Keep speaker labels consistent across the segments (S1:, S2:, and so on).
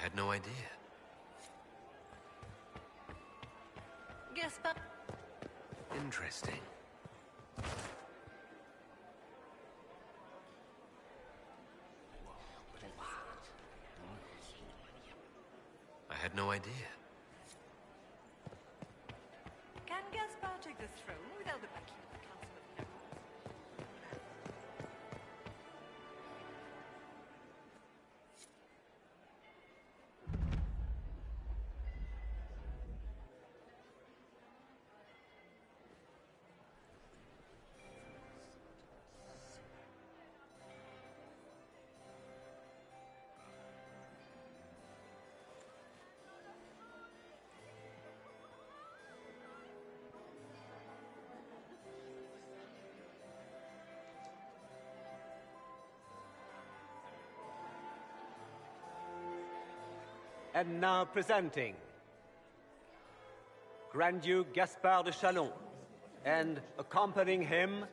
S1: had no idea.
S2: Gaspard.
S1: Interesting. I had no idea.
S2: Can Gaspard take the throne without the backing of the Council of
S3: And now presenting Grand Duke Gaspard de Chalon, and accompanying him,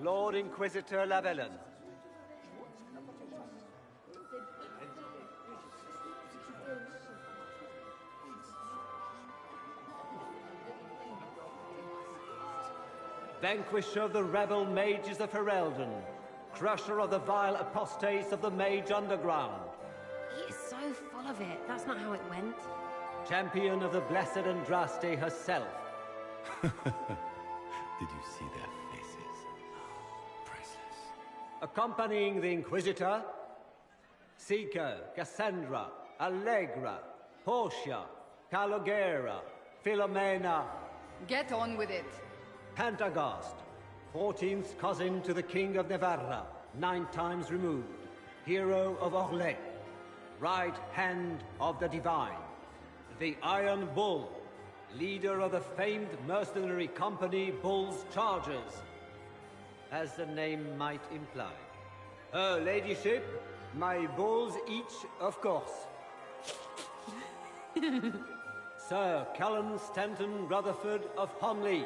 S3: Lord Inquisitor Lavellan. Vanquisher of the rebel mages of Ferelden, crusher of the vile apostates of the mage underground.
S4: He is so full of it. That's not how it went.
S3: Champion of the blessed Andraste herself.
S5: Did you see their faces? Priceless.
S3: Accompanying the Inquisitor, Seeker, Cassandra, Allegra, Portia, Calogera, Philomena.
S6: Get on with it.
S3: Pantagast, 14th cousin to the King of Navarra, 9 times removed, hero of Orlais, right hand of the Divine, the Iron Bull, leader of the famed mercenary company Bull's Chargers, as the name might imply. Her ladyship, my bulls each, of course. Sir Callan Stanton Rutherford of Honley,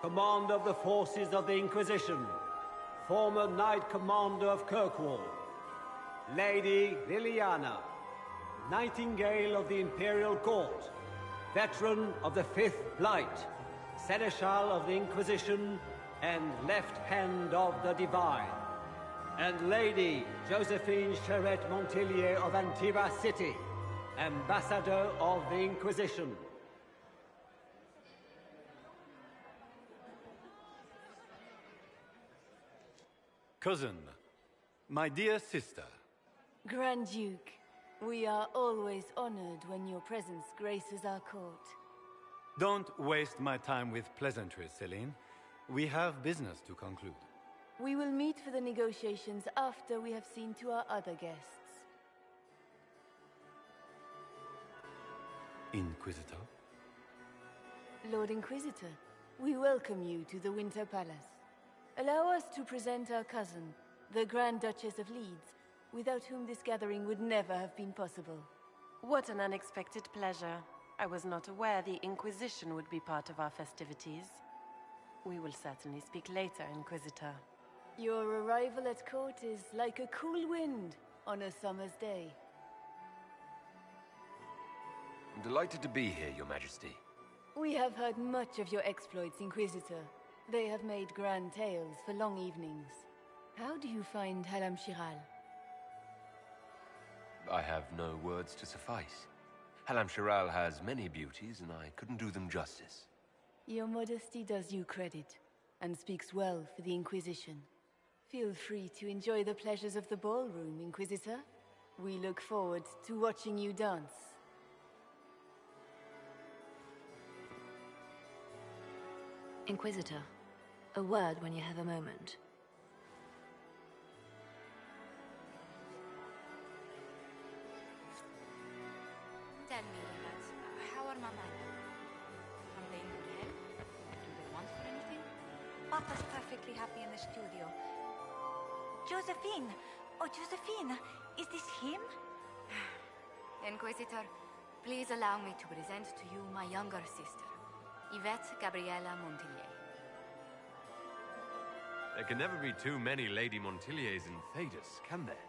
S3: commander of the forces of the Inquisition, former Knight Commander of Kirkwall. Lady Liliana, Nightingale of the Imperial Court, veteran of the Fifth Blight, Seneschal of the Inquisition, and Left Hand of the Divine. And Lady Josephine Charette Montillier of Antiva City, Ambassador of the Inquisition.
S5: Cousin, my dear sister.
S7: Grand Duke, we are always honored when your presence graces our court.
S5: Don't waste my time with pleasantries, Celine. We have business to conclude.
S7: We will meet for the negotiations after we have seen to our other guests.
S5: Inquisitor?
S7: Lord Inquisitor, we welcome you to the Winter Palace. Allow us to present our cousin, the Grand Duchess of Leeds, without whom this gathering would never have been possible.
S8: What an unexpected pleasure. I was not aware the Inquisition would be part of our festivities. We will certainly speak later, Inquisitor.
S7: Your arrival at court is like a cool wind on a summer's day.
S1: I'm delighted to be here, Your Majesty.
S7: We have heard much of your exploits, Inquisitor. They have made grand tales for long evenings. How do you find Halam Shiral?
S1: I have no words to suffice. Halam Shiral has many beauties, and I couldn't do them justice.
S7: Your modesty does you credit, and speaks well for the Inquisition. Feel free to enjoy the pleasures of the ballroom, Inquisitor. We look forward to watching you dance.
S4: Inquisitor, a word when you have a moment.
S9: Tell me, lads, how are my men? Are they in good health? Do they want for anything?
S2: Papa's perfectly happy in the studio. Josephine! Oh, Josephine! Is this him?
S9: Inquisitor, please allow me to present to you my younger sister, Yvette Gabriella Montillier.
S1: There can never be too many Lady Montilliers in Thedas, can there?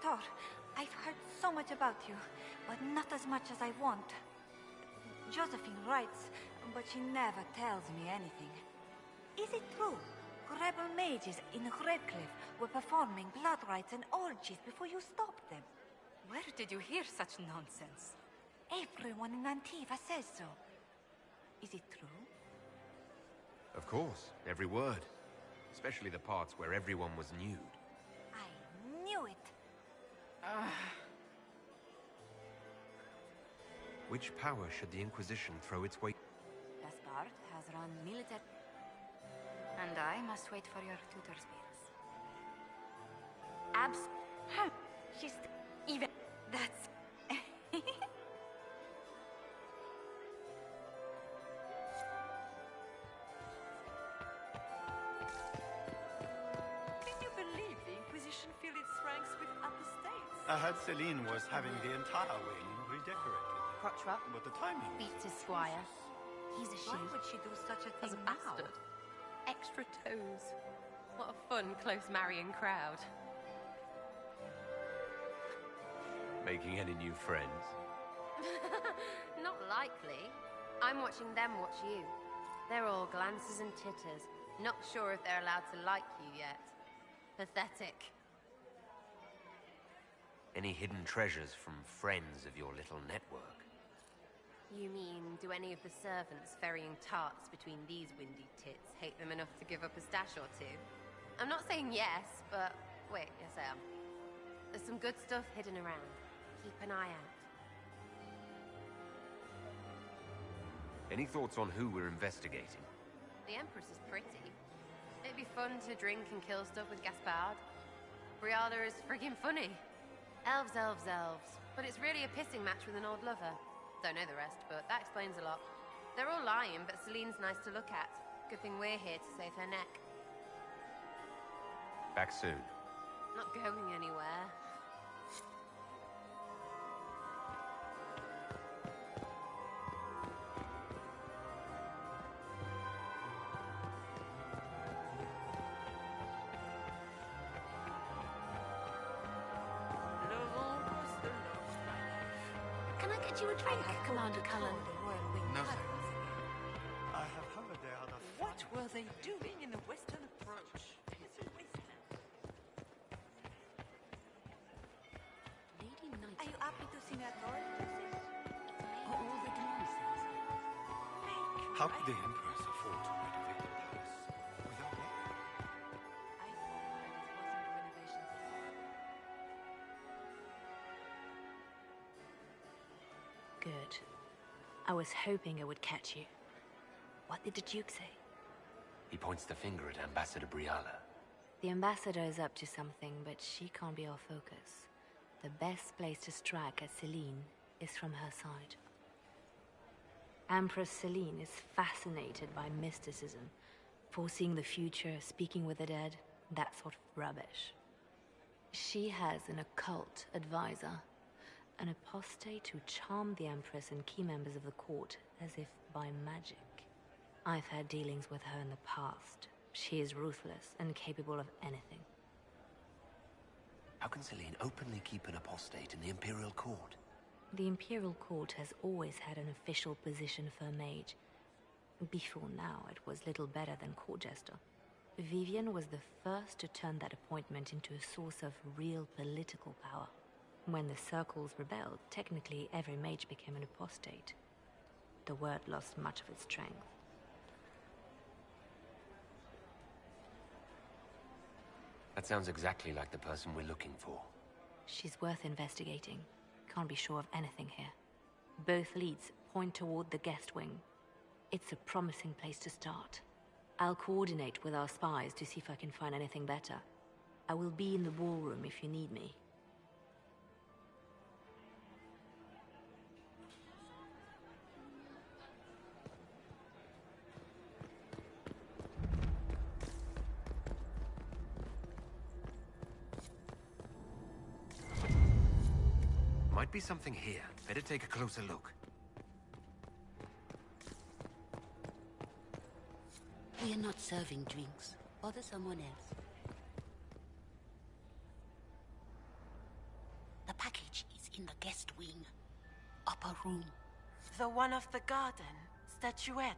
S2: Inquisitor, I've heard so much about you, but not as much as I want. Josephine writes, but she never tells me anything. Is it true? Rebel mages in Redcliffe were performing blood rites and orgies before you stopped them.
S9: Where did you hear such nonsense?
S2: Everyone in Antiva says so. Is it true?
S1: Of course, every word. Especially the parts where everyone was nude.
S2: I knew it.
S1: Which power should the Inquisition throw its weight?
S9: Gaspard has run military... And I must wait for your tutor's bills.
S2: She's even... That's...
S10: Can you believe the Inquisition filled its ranks with apostates?
S5: I heard Celine was having the entire wing redecorated.
S8: Crotch rub.
S5: But the timing...
S4: Beats his squire. He's a
S2: Why
S4: she.
S2: would she do such a
S8: As
S2: thing
S8: a
S2: now?
S8: bastard. Extra toes. What a fun, close marrying crowd.
S1: Making any new friends?
S4: Not likely. I'm watching them watch you. They're all glances and titters. Not sure if they're allowed to like you yet. Pathetic.
S1: Any hidden treasures from friends of your little network?
S4: You mean, do any of the servants ferrying tarts between these windy tits hate them enough to give up a stash or two? I'm not saying yes, but... Wait, yes I am. There's some good stuff hidden around. Keep an eye out.
S1: Any thoughts on who we're investigating?
S4: The Empress is pretty. It'd be fun to drink and kill stuff with Gaspard. Briala is friggin' funny. Elves, elves, elves. But it's really a pissing match with an old lover. Don't know the rest, but that explains a lot. They're all lying, but Celine's nice to look at. Good thing we're here to save her neck.
S1: Back soon.
S4: Not going anywhere. Can I get you a drink, Commander Cullen?
S5: No, thanks. I have heard they are the...
S10: What were they doing in the Western Approach?
S4: Lady Knight.
S2: Are you happy to see me at all, Joseph?
S4: Are all the gnomes?
S5: How could the Empress afford to renovate the palace without me?
S2: I thought it wasn't renovations at all.
S4: Good. I was hoping I would catch you. What did the Duke say?
S1: He points the finger at Ambassador Briala.
S4: The ambassador is up to something, but she can't be our focus. The best place to strike at Celine is from her side. Empress Celine is fascinated by mysticism, foreseeing the future, speaking with the dead, that sort of rubbish. She has an occult advisor, an apostate who charmed the Empress and key members of the court as if by magic. I've had dealings with her in the past. She is ruthless and capable of anything.
S1: How can Celine openly keep an apostate in the Imperial Court?
S4: The Imperial Court has always had an official position for a mage. Before now, it was little better than court jester. Vivian was the first to turn that appointment into a source of real political power. When the Circles rebelled, technically every mage became an apostate. The word lost much of its strength.
S1: That sounds exactly like the person we're looking for.
S4: She's worth investigating. Can't be sure of anything here. Both leads point toward the guest wing. It's a promising place to start. I'll coordinate with our spies to see if I can find anything better. I will be in the ballroom if you need me.
S1: Might be something here. Better take a closer look.
S11: We are not serving drinks. Bother someone else. our room.
S8: The one of the garden. Statuette.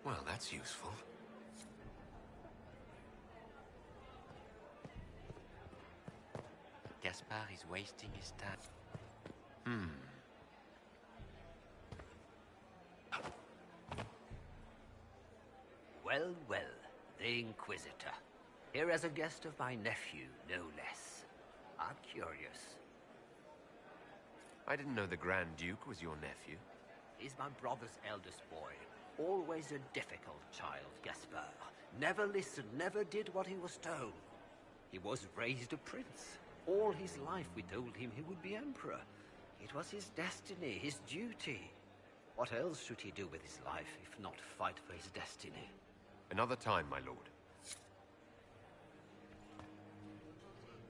S1: Well, that's useful.
S12: Gaspard is wasting his time.
S13: Well, well, the Inquisitor. Here as a guest of my nephew, no less. I'm curious.
S1: I didn't know the Grand Duke was your nephew.
S13: He's my brother's eldest boy. Always a difficult child, Gaspard. Never listened, never did what he was told. He was raised a prince. All his life we told him he would be emperor. It was his destiny, his duty. What else should he do with his life, if not fight for his destiny?
S1: Another time, my lord.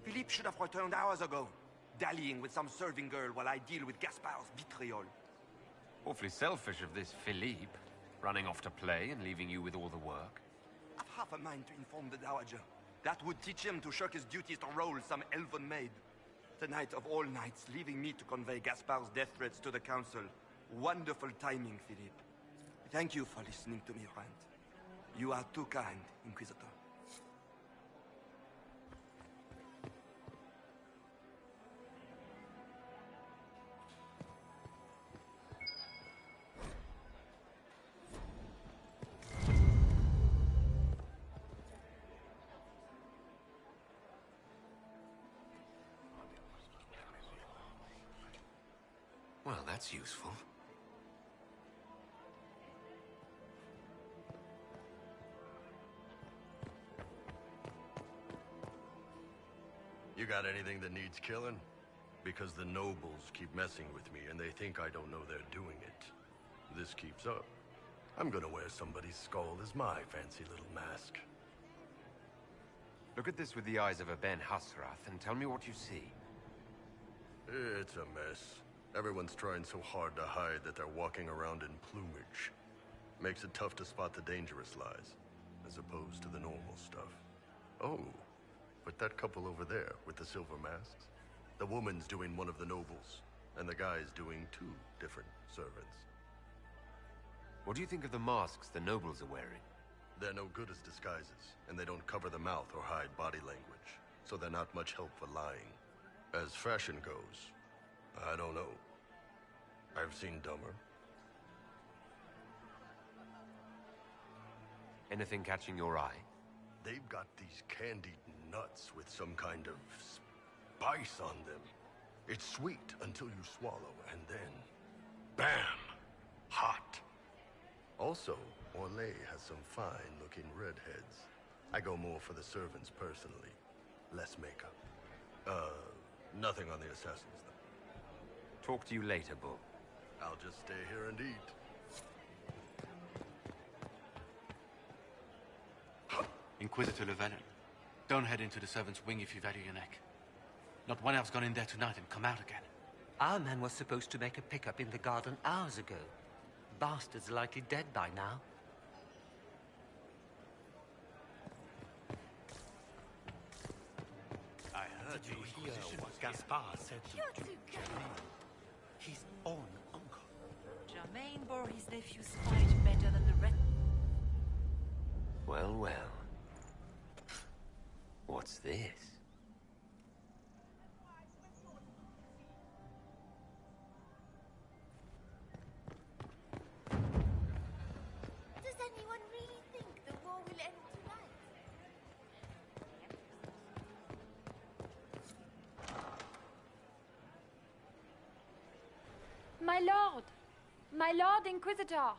S14: Philippe should have returned hours ago, dallying with some serving girl while I deal with Gaspard's vitriol.
S1: Awfully selfish of this Philippe, running off to play and leaving you with all the work.
S14: I've half a mind to inform the Dowager. That would teach him to shirk his duties to roll some elven maid. Tonight of all nights, leaving me to convey Gaspard's death threats to the Council. Wonderful timing, Philippe. Thank you for listening to me rant. You are too kind, Inquisitor.
S1: Well, that's useful.
S15: You got anything that needs killing? Because the nobles keep messing with me and they think I don't know they're doing it. This keeps up, I'm gonna wear somebody's skull as my fancy little mask.
S1: Look at this with the eyes of a Ben Hasrath and tell me what you see.
S15: It's a mess. Everyone's trying so hard to hide that they're walking around in plumage. Makes it tough to spot the dangerous lies, as opposed to the normal stuff. Oh, but that couple over there with the silver masks? The woman's doing one of the nobles, and the guy's doing two different servants.
S1: What do you think of the masks the nobles are wearing?
S15: They're no good as disguises, and they don't cover the mouth or hide body language, so they're not much help for lying. As fashion goes, I don't know. I've seen dumber.
S1: Anything catching your eye?
S15: They've got these candied nuts with some kind of spice on them. It's sweet until you swallow, and then... bam! Hot! Also, Orlais has some fine-looking redheads. I go more for the servants personally. Less makeup. Nothing on the assassins, though.
S1: Talk to you later, Bull.
S15: I'll just stay here and eat.
S16: Inquisitor Llewellyn, don't head into the servants' wing if you value your neck. Not one elf's gone in there tonight and come out again.
S13: Our man was supposed to make a pickup in the garden hours ago. Bastard's likely dead by now.
S5: I heard you hear what Gaspard said to Duke Germain, his own uncle.
S10: Germain bore his nephew's fight better than the rest.
S1: Well, well. What's this?
S7: Does anyone really think the war will end tonight?
S17: My lord! My lord Inquisitor!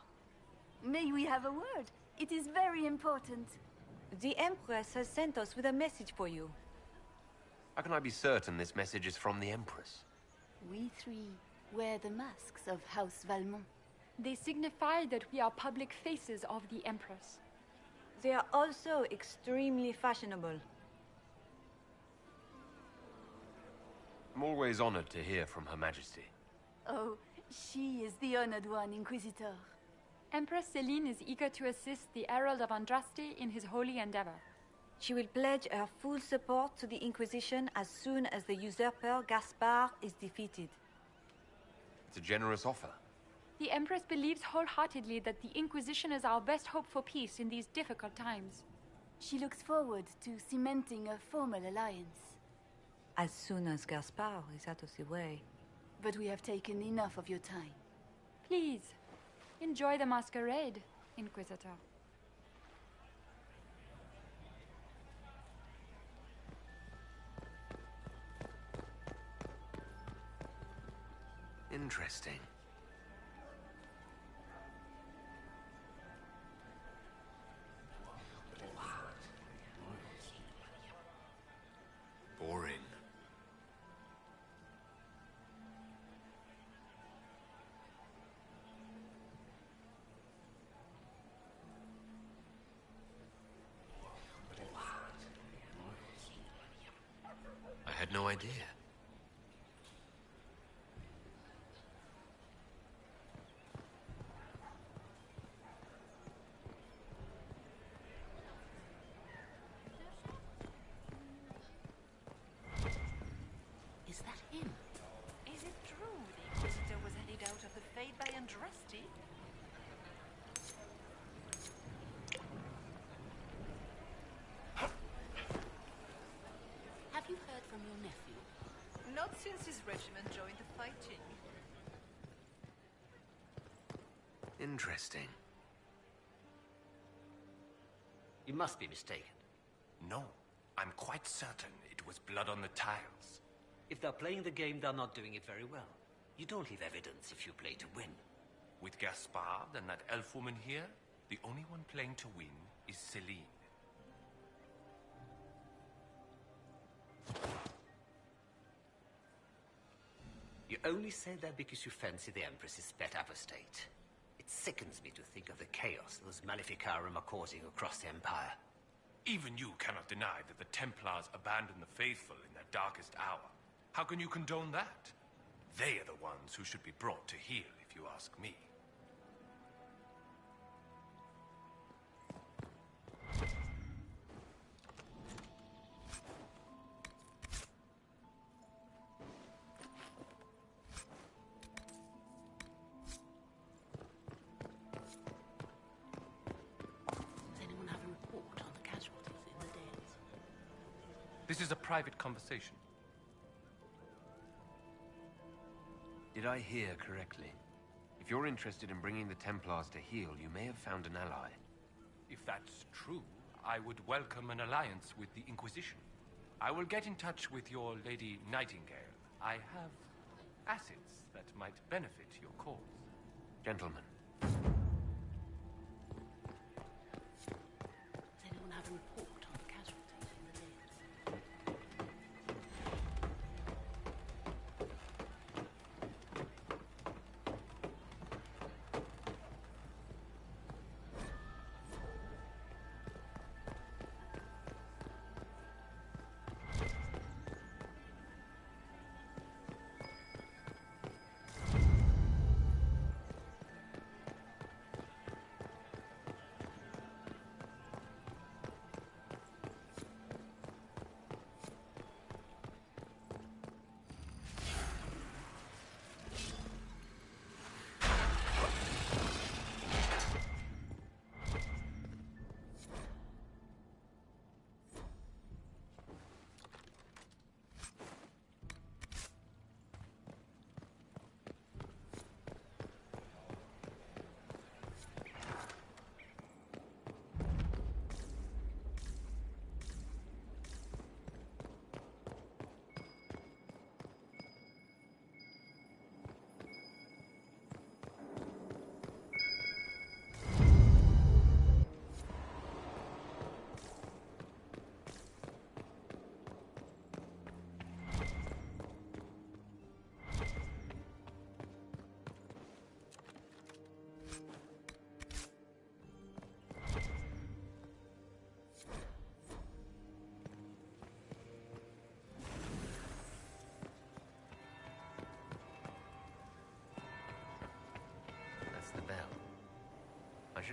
S7: May we have a word? It is very important.
S2: The Empress has sent us with a message for you.
S1: How can I be certain this message is from the Empress?
S7: We three wear the masks of House Valmont.
S17: They signify that we are public faces of the Empress.
S2: They are also extremely fashionable.
S1: I'm always honored to hear from Her Majesty.
S7: Oh, she is the honored one, Inquisitor.
S17: Empress Celine is eager to assist the Herald of Andraste in his holy endeavor.
S2: She will pledge her full support to the Inquisition as soon as the usurper Gaspard is defeated.
S1: It's a generous offer.
S17: The Empress believes wholeheartedly that the Inquisition is our best hope for peace in these difficult times.
S7: She looks forward to cementing a formal alliance.
S2: As soon as Gaspard is out of the way.
S7: But we have taken enough of your time.
S17: Please, enjoy the masquerade, Inquisitor.
S1: Interesting. Boring. I had no idea.
S11: Is that him?
S10: Is it true the Inquisitor was headed out of the fate by Andraste?
S11: Have you heard from your nephew?
S10: Not since his regiment joined the fighting.
S1: Interesting.
S13: You must be mistaken.
S18: No, I'm quite certain it was blood on the tiles.
S13: If they're playing the game, they're not doing it very well. You don't leave evidence if you play to win.
S18: With Gaspard and that elf woman here, the only one playing to win is Celine.
S13: You only say that because you fancy the Empress's pet apostate. It sickens me to think of the chaos those Maleficarum are causing across the Empire.
S18: Even you cannot deny that the Templars abandoned the faithful in their darkest hour. How can you condone that? They are the ones who should be brought to heel, if you ask me.
S11: Does anyone have a report on the casualties in the Dales?
S18: This is a private conversation.
S1: Did I hear correctly? If you're interested in bringing the Templars to heel, you may have found an ally.
S18: If that's true, I would welcome an alliance with the Inquisition. I will get in touch with your Lady Nightingale. I have assets that might benefit your cause.
S1: Gentlemen.
S11: Does anyone have a report on the casualties in the Dales?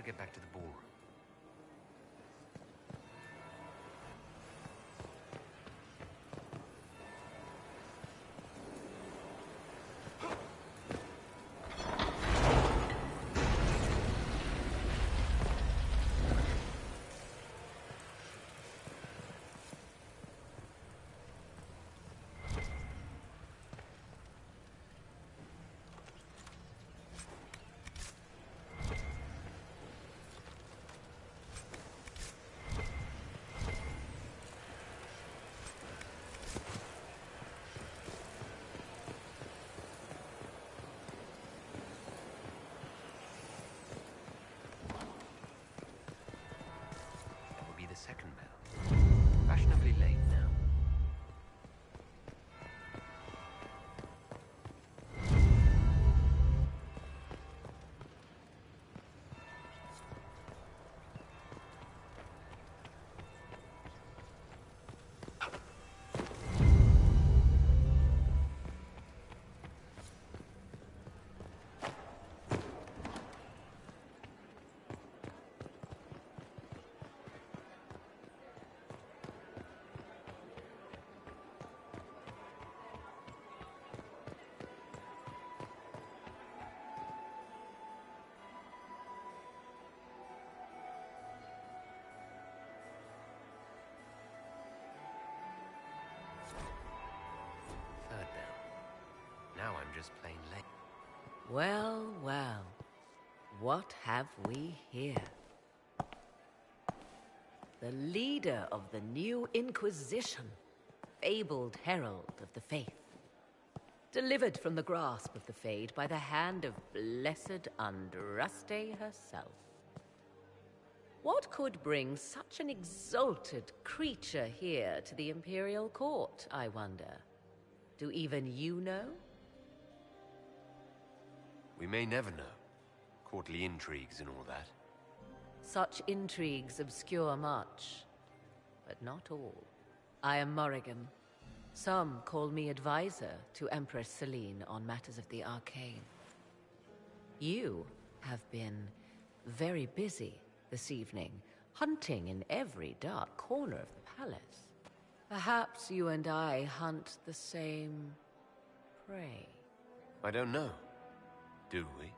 S1: better get back to the ballroom. The second bell. Fashionably late now. Now I'm just plain late.
S11: Well, well. What have we here? The leader of the new Inquisition, fabled herald of the faith. Delivered from the grasp of the Fade by the hand of blessed Andraste herself. What could bring such an exalted creature here to the Imperial Court, I wonder? Do even you know?
S1: We may never know. Courtly intrigues and all that.
S11: Such intrigues obscure much, but not all. I am Morrigan. Some call me advisor to Empress Celine on matters of the arcane. You have been very busy this evening, hunting in every dark corner of the palace. Perhaps you and I hunt the same prey.
S1: I don't know. Do we?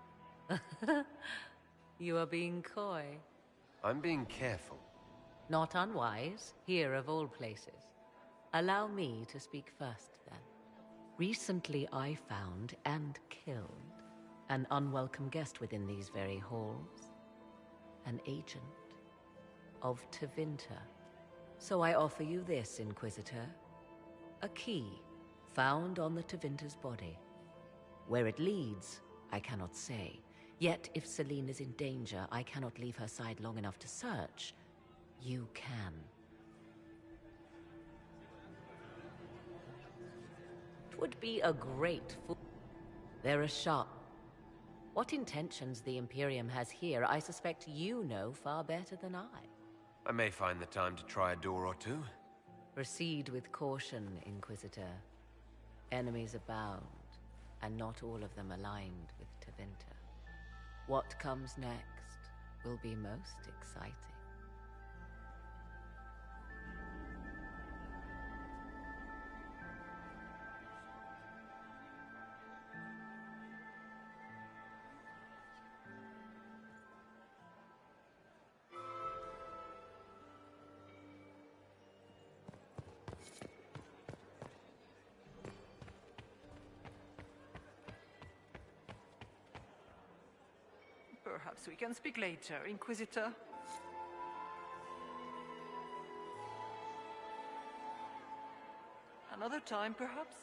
S11: You are being coy.
S1: I'm being careful.
S11: Not unwise, here of all places. Allow me to speak first, then. Recently I found and killed an unwelcome guest within these very halls. An agent of Tevinter. So I offer you this, Inquisitor. A key found on the Tevinter's body. Where it leads, I cannot say. Yet, if Celine is in danger, I cannot leave her side long enough to search. You can. It would be a great fool. They're a sharp. What intentions the Imperium has here, I suspect you know far better than I.
S1: I may find the time to try a door or two.
S11: Proceed with caution, Inquisitor. Enemies abound, and not all of them aligned with Tevinter. What comes next will be most exciting.
S10: Perhaps we can speak later, Inquisitor. Another time, perhaps?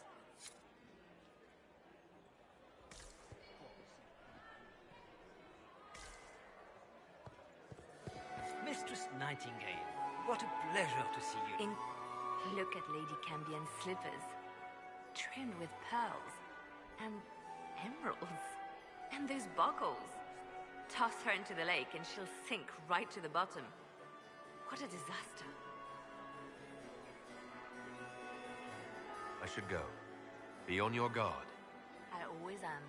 S13: Mistress Nightingale, what a pleasure to see you.
S4: Look at Lady Cambion's slippers. Trimmed with pearls. And emeralds. And those buckles. Toss her into the lake and she'll sink right to the bottom. What a disaster.
S1: I should go. Be on your guard.
S4: I always am.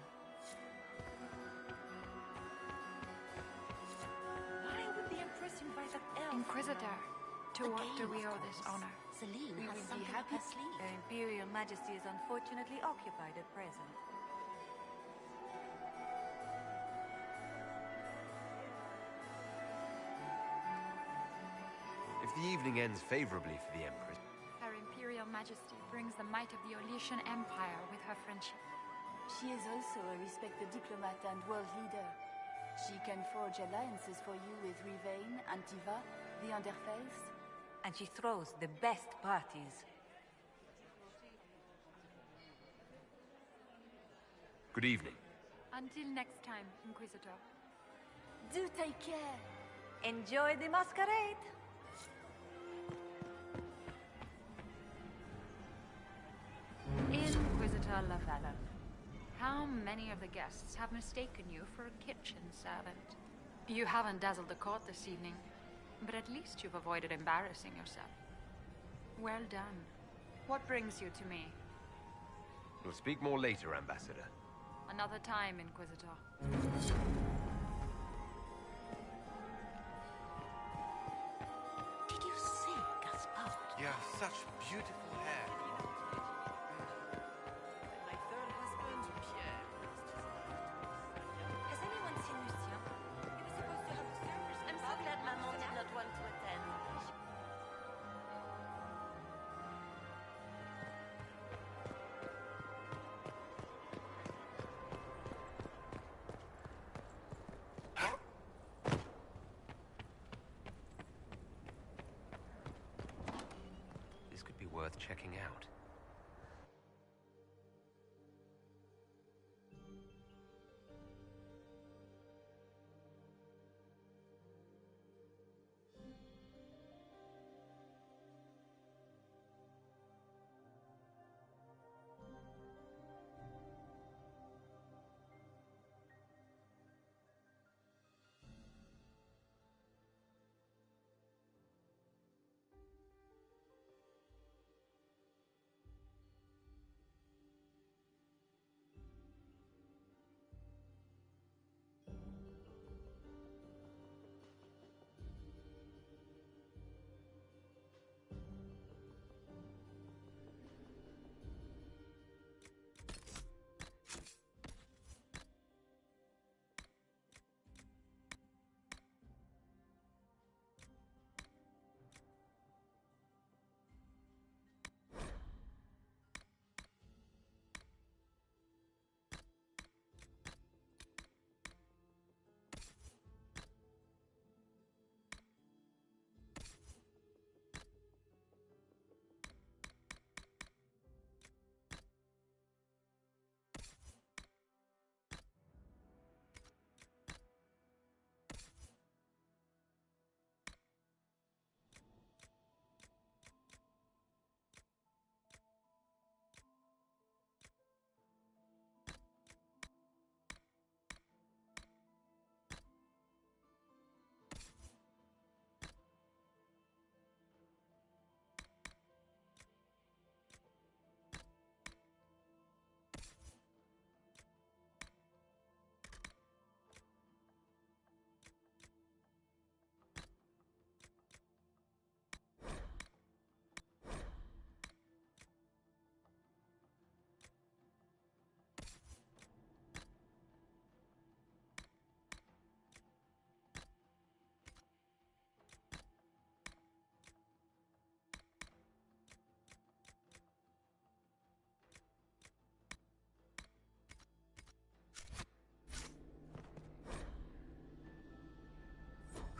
S17: Inquisitor, to what do we owe this honor?
S2: Celine
S17: We
S2: has
S17: will be
S2: something
S17: happy.
S2: up her sleeve. Her Imperial Majesty is unfortunately occupied at present.
S1: If the evening ends favorably for the Empress...
S17: Her Imperial Majesty brings the might of the Olesian Empire with her friendship.
S7: She is also a respected diplomat and world leader. She can forge alliances for you with Rivain, Antiva, the Underface.
S2: And she throws the best parties.
S1: Good evening.
S17: Until next time, Inquisitor.
S7: Do take care.
S2: Enjoy the masquerade.
S17: Inquisitor Lavella, how many of the guests have mistaken you for a kitchen servant? You haven't dazzled the court this evening, but at least you've avoided embarrassing yourself. Well done. What brings you to me?
S1: We'll speak more later, Ambassador.
S17: Another time, Inquisitor.
S2: Did you see Gaspard?
S16: Yeah, such beautiful hair.
S2: My third husband, Pierre. Has anyone seen Lucien? He was supposed to have a service.
S8: I'm so glad Maman did not want to attend.
S1: This could be worth checking out.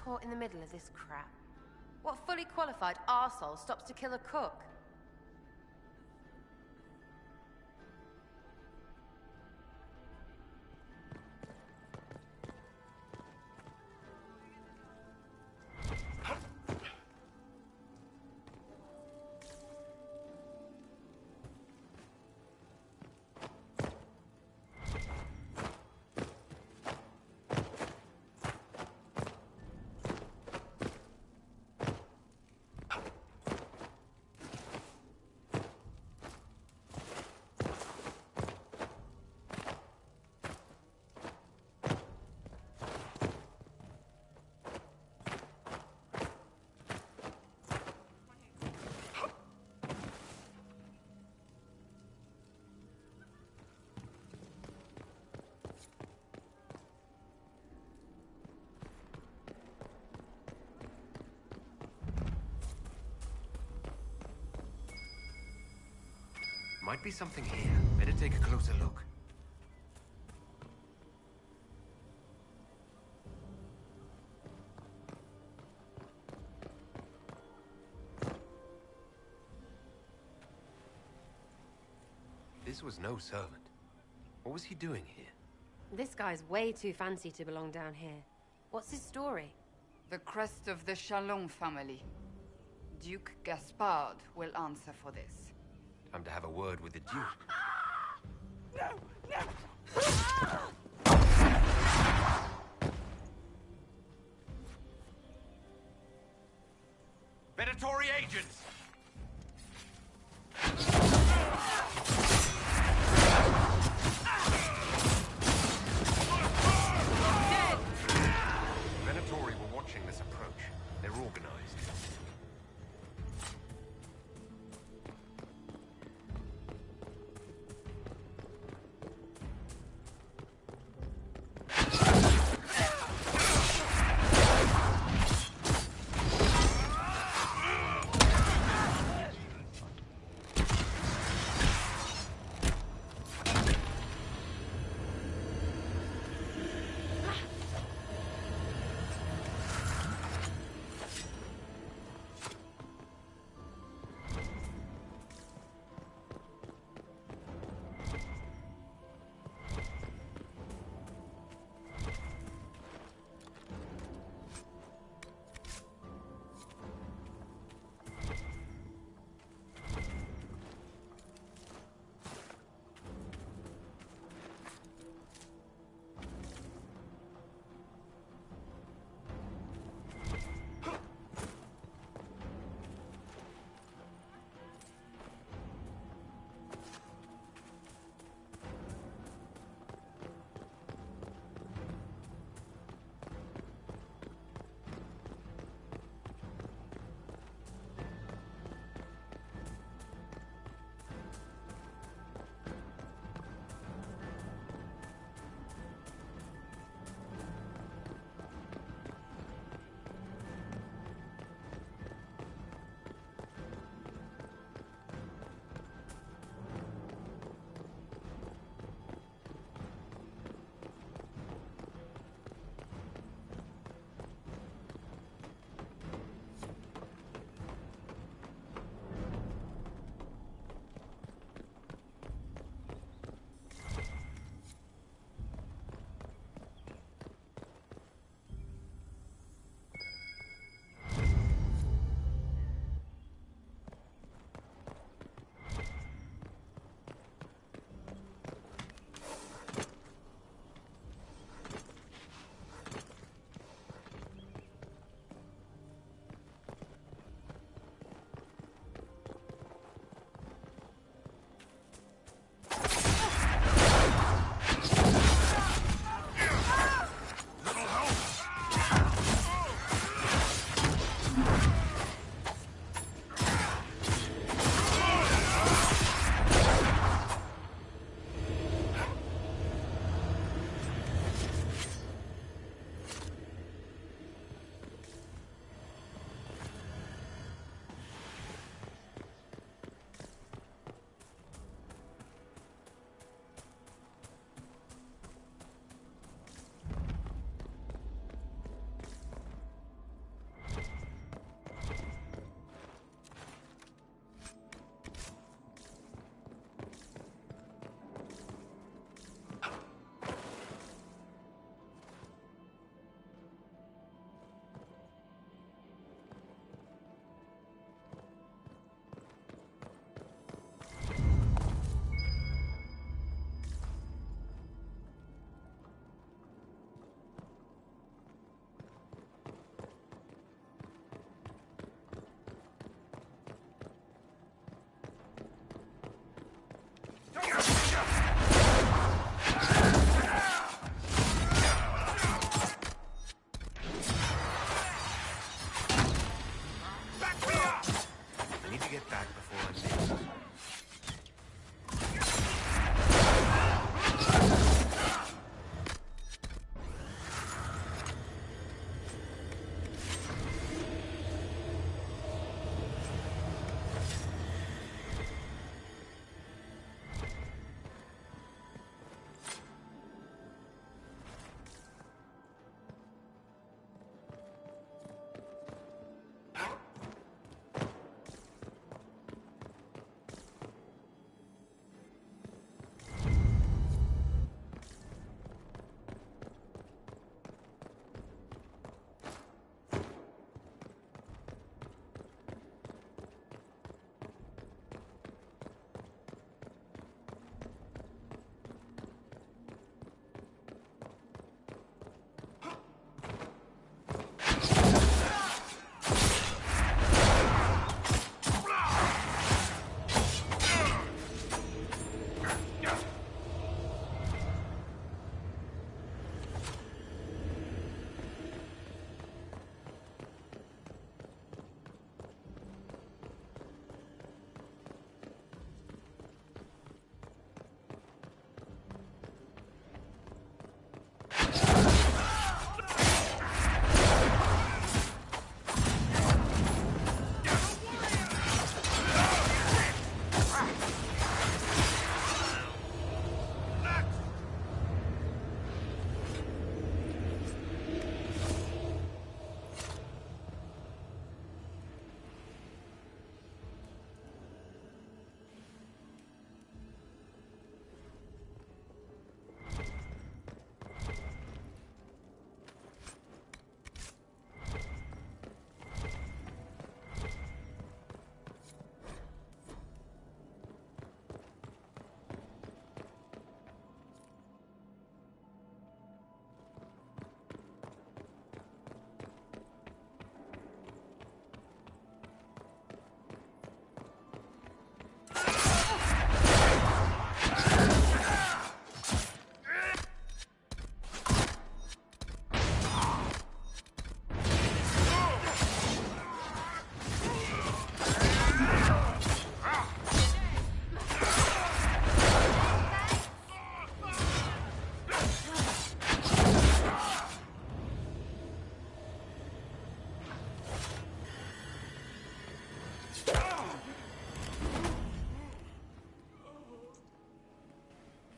S8: Caught in the middle of this crap. What fully qualified arsehole stops to kill a cook?
S1: Might be something here. Better take a closer look. This was no servant. What was he doing here?
S19: This guy's way too fancy to belong down here. What's his story?
S6: The crest of the Chalon family. Duke Gaspard will answer for this.
S1: Time to have a word with the Duke.
S10: No! No!
S18: Predatory agents!
S1: Venatori were watching this approach. They're organized.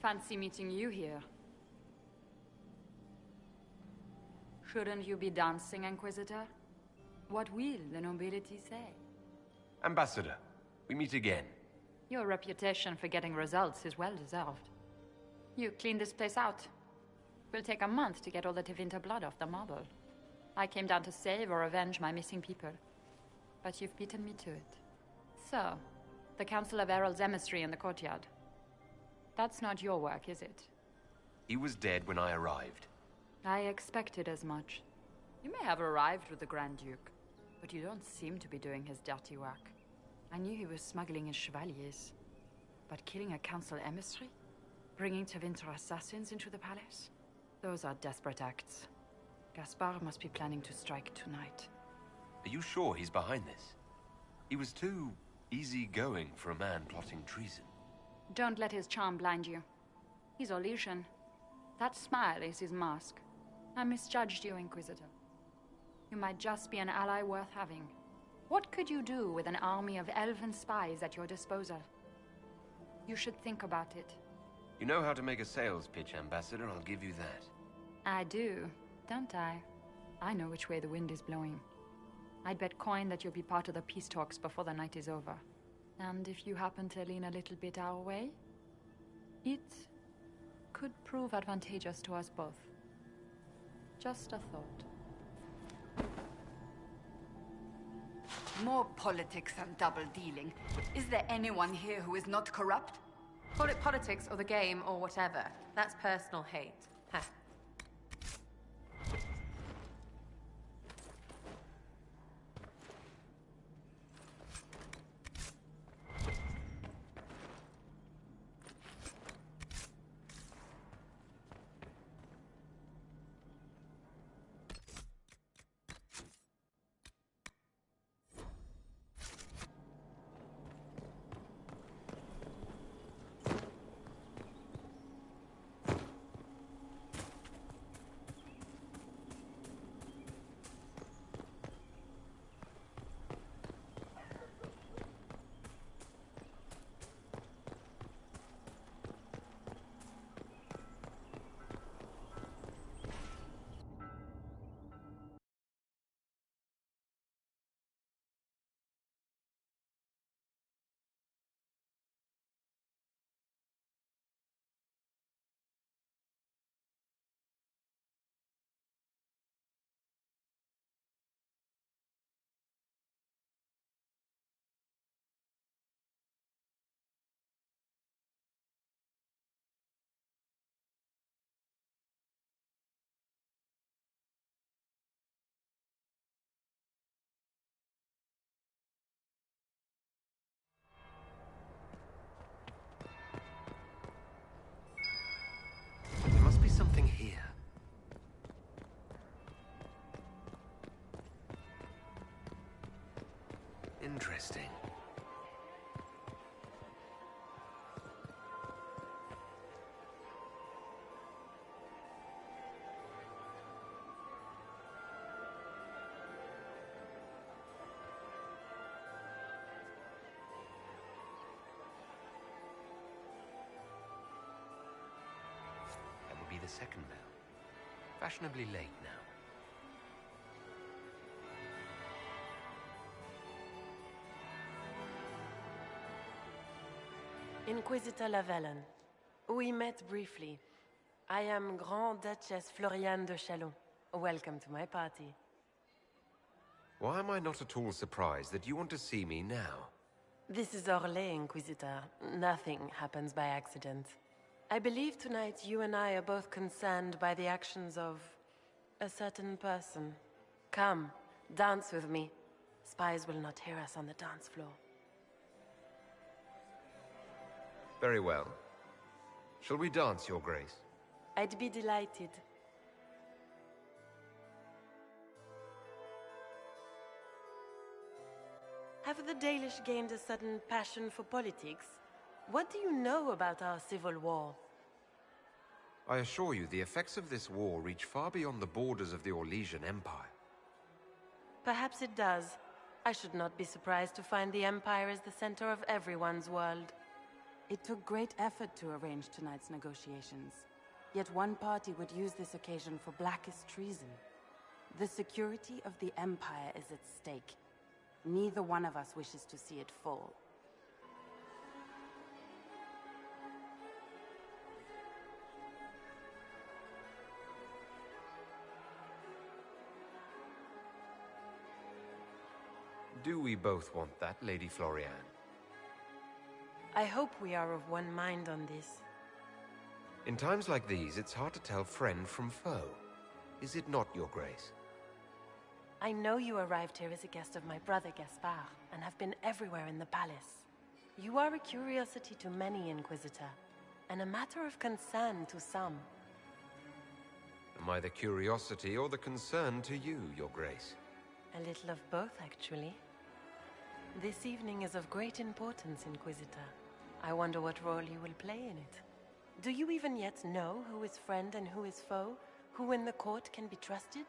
S17: Fancy meeting you here. Shouldn't you be dancing, Inquisitor? What will the nobility say?
S1: Ambassador, we meet again.
S17: Your reputation for getting results is well deserved. You cleaned this place out. Will take a month to get all the Tevinter blood off the marble. I came down to save or avenge my missing people. But you've beaten me to it. So, the Council of Herald's emissary in the courtyard. That's not your work, is it?
S1: He was dead when I arrived.
S17: I expected as much. You may have arrived with the Grand Duke, but you don't seem to be doing his dirty work. I knew he was smuggling his chevaliers. But killing a council emissary? Bringing Tevinter assassins into the palace? Those are desperate acts. Gaspard must be planning to strike tonight.
S1: Are you sure he's behind this? He was too easygoing for a man plotting treason.
S17: Don't let his charm blind you. He's Orlesian. That smile is his mask. I misjudged you, Inquisitor. You might just be an ally worth having. What could you do with an army of elven spies at your disposal? You should think about it.
S1: You know how to make a sales pitch, Ambassador, I'll give you that.
S17: I do, don't I? I know which way the wind is blowing. I'd bet coin that you'll be part of the peace talks before the night is over. And if you happen to lean a little bit our way, it could prove advantageous to us both. Just a thought.
S6: More politics and double-dealing. Is there anyone here who is not corrupt?
S8: Call it politics or the game or whatever. That's personal hate. Ha.
S1: Something here. Interesting. The second bell. Fashionably late now.
S8: Inquisitor Lavellen. We met briefly. I am Grand Duchess Floriane de Chalon. Welcome to my party.
S1: Why am I not at all surprised that you want to see me now?
S8: This is Orlais, Inquisitor. Nothing happens by accident. I believe tonight you and I are both concerned by the actions of a certain person. Come, dance with me. Spies will not hear us on the dance floor.
S1: Very well. Shall we dance, Your Grace?
S8: I'd be delighted. Have the Dalish gained a sudden passion for politics? What do you know about our civil war?
S1: I assure you, the effects of this war reach far beyond the borders of the Orlesian Empire.
S8: Perhaps it does. I should not be surprised to find the Empire is the center of everyone's world.
S20: It took great effort to arrange tonight's negotiations. Yet one party would use this occasion for blackest treason. The security of the Empire is at stake. Neither one of us wishes to see it fall.
S1: Do we both want that, Lady Florian?
S8: I hope we are of one mind on this.
S1: In times like these, it's hard to tell friend from foe. Is it not, Your Grace?
S8: I know you arrived here as a guest of my brother Gaspard, and have been everywhere in the palace. You are a curiosity to many, Inquisitor, and a matter of concern to some.
S1: Am I the curiosity or the concern to you, Your Grace?
S8: A little of both, actually. This evening is of great importance, Inquisitor. I wonder what role you will play in it. Do you even yet know who is friend and who is foe? Who in the court can be trusted?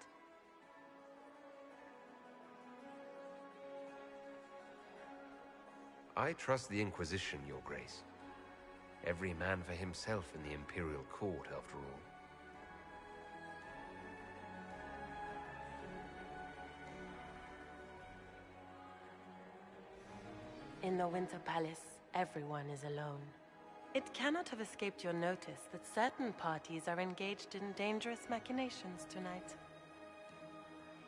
S1: I trust the Inquisition, Your Grace. Every man for himself in the Imperial Court, after all.
S8: In the Winter Palace, everyone is alone. It cannot have escaped your notice that certain parties are engaged in dangerous machinations tonight.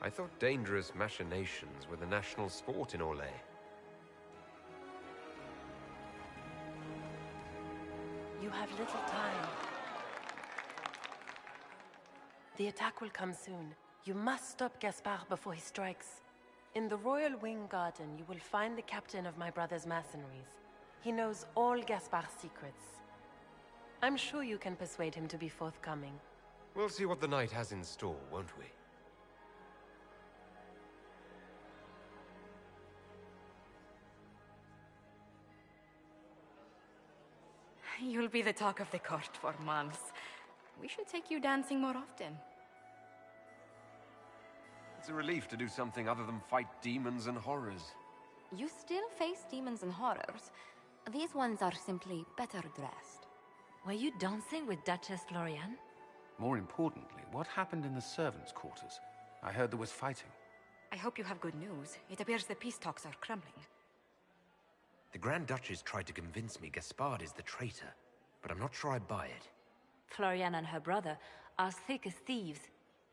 S1: I thought dangerous machinations were the national sport in Orlais.
S8: You have little time. The attack will come soon. You must stop Gaspard before he strikes. In the Royal Wing Garden, you will find the captain of my brother's mercenaries. He knows all Gaspard's secrets. I'm sure you can persuade him to be forthcoming.
S1: We'll see what the night has in store, won't we?
S9: You'll be the talk of the court for months. We should take you dancing more often.
S1: It's a relief to do something other than fight demons and horrors.
S9: You still face demons and horrors. These ones are simply better dressed.
S4: Were you dancing with Duchess Florian?
S18: More importantly, what happened in the servants' quarters? I heard there was fighting.
S9: I hope you have good news. It appears the peace talks are crumbling.
S1: The Grand Duchess tried to convince me Gaspard is the traitor, but I'm not sure I buy it.
S4: Florian and her brother are thick as thieves,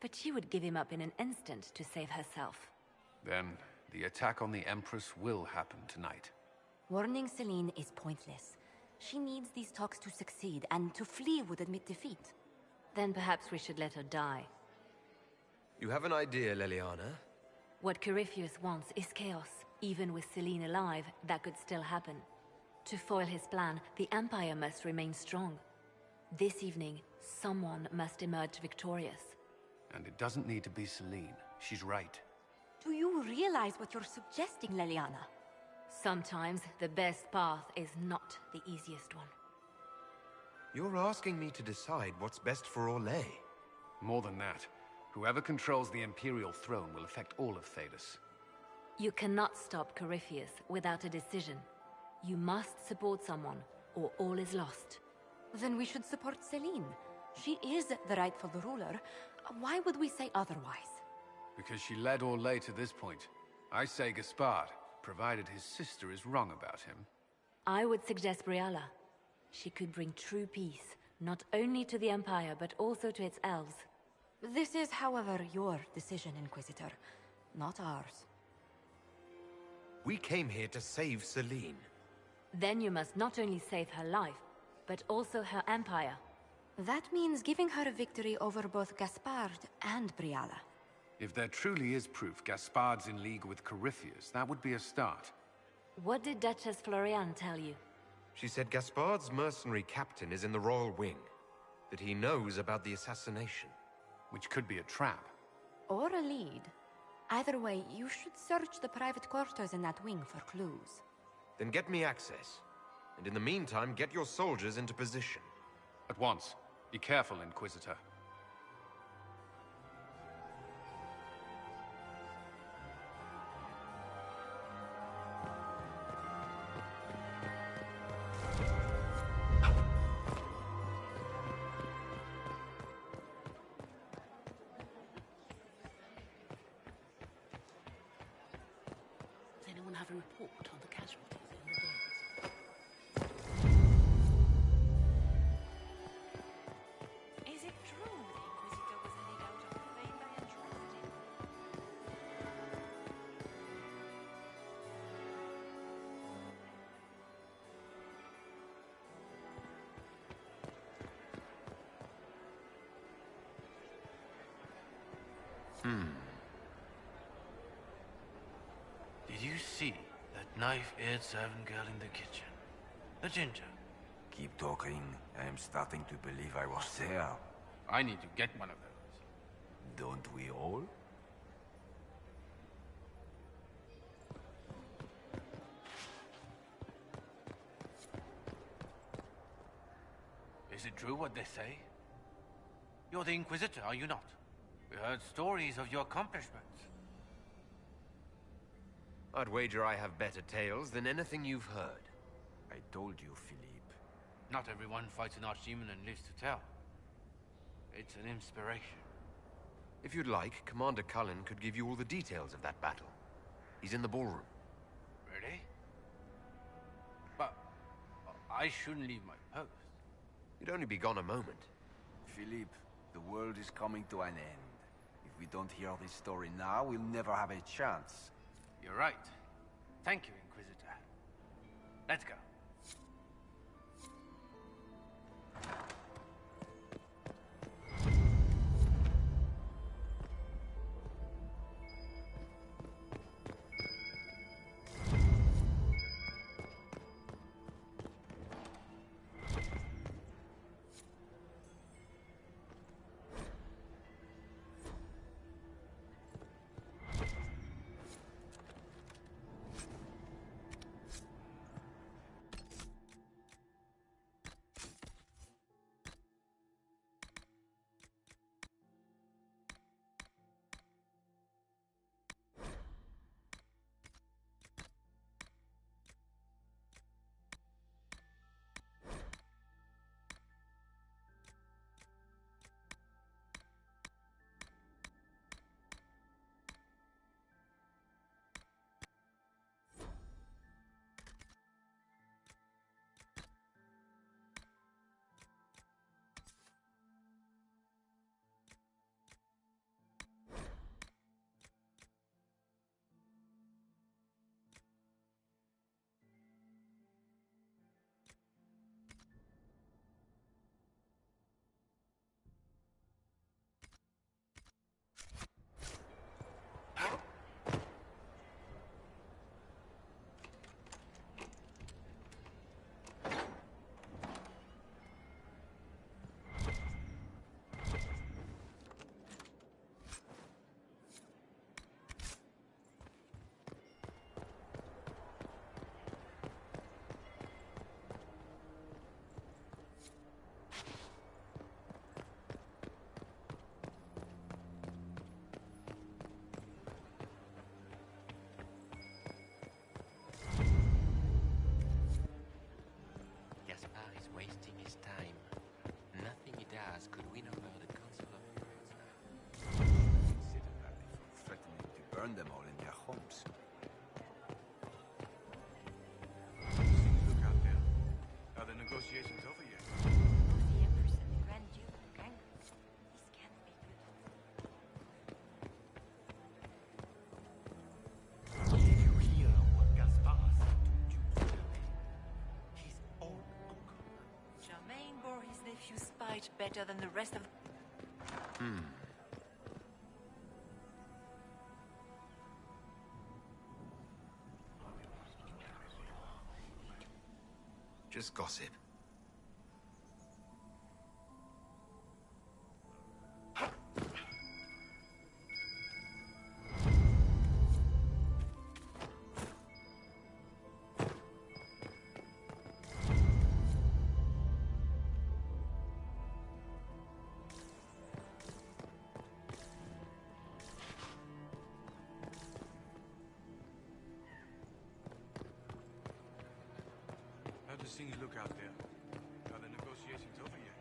S4: but she would give him up in an instant to save herself.
S18: Then, the attack on the Empress will happen tonight.
S9: Warning Celine is pointless. She needs these talks to succeed, and to flee would admit defeat.
S4: Then perhaps we should let her die.
S1: You have an idea, Leliana?
S4: What Corypheus wants is chaos. Even with Celine alive, that could still happen. To foil his plan, the Empire must remain strong. This evening, someone must emerge victorious.
S18: And it doesn't need to be Celine. She's right.
S9: Do you realize what you're suggesting, Leliana?
S4: Sometimes the best path is not the easiest one.
S1: You're asking me to decide what's best for Orlais.
S18: More than that, whoever controls the Imperial throne will affect all of Thedas.
S4: You cannot stop Corypheus without a decision. You must support someone, or all is lost.
S9: Then we should support Celine. She is the rightful ruler. Why would we say otherwise?
S18: Because she led Orlais to this point. I say Gaspard, provided his sister is wrong about him.
S4: I would suggest Briala. She could bring true peace, not only to the Empire, but also to its elves.
S9: This is, however, your decision, Inquisitor, not ours.
S1: We came here to save Celine.
S4: Then you must not only save her life, but also her empire.
S9: That means giving her a victory over both Gaspard and Briala.
S18: If there truly is proof Gaspard's in league with Corypheus, that would be a start.
S4: What did Duchess Florian tell you?
S1: She said Gaspard's mercenary captain is in the Royal Wing. That he knows about the assassination.
S18: Which could be a trap.
S9: Or a lead. Either way, you should search the private quarters in that wing for clues.
S1: Then get me access. And in the meantime, get your soldiers into position.
S18: At once. Be careful, Inquisitor.
S11: report on the casualties in the days.
S10: Is it true the Inquisitor was laid out of the faith I entrusted in?
S16: Did you see that knife-eared servant girl in the kitchen? The ginger.
S21: Keep talking. I am starting to believe I was there.
S16: I need to get one of those.
S21: Don't we all?
S16: Is it true what they say? You're the Inquisitor, are you not? We heard stories of your accomplishments.
S1: I'd wager I have better tales than anything you've heard.
S21: I told you, Philippe.
S16: Not everyone fights an archdemon and lives to tell. It's an inspiration.
S1: If you'd like, Commander Cullen could give you all the details of that battle. He's in the ballroom.
S16: Really? But I shouldn't leave my post.
S1: You'd only be gone a moment.
S21: Philippe, the world is coming to an end. If we don't hear this story now, we'll never have a chance.
S16: You're right. Thank you, Inquisitor. Let's go.
S21: Them all in their homes.
S14: Look out there. Are the negotiations over yet?
S2: The Empress and the Grand Duke look angry. This can't be good.
S21: Did you hear what Gaspard said to Duke? His own uncle.
S10: Germain bore his nephew's spite better than the rest of the...
S1: Just gossip.
S14: How does things look out there? Are the negotiations over yet?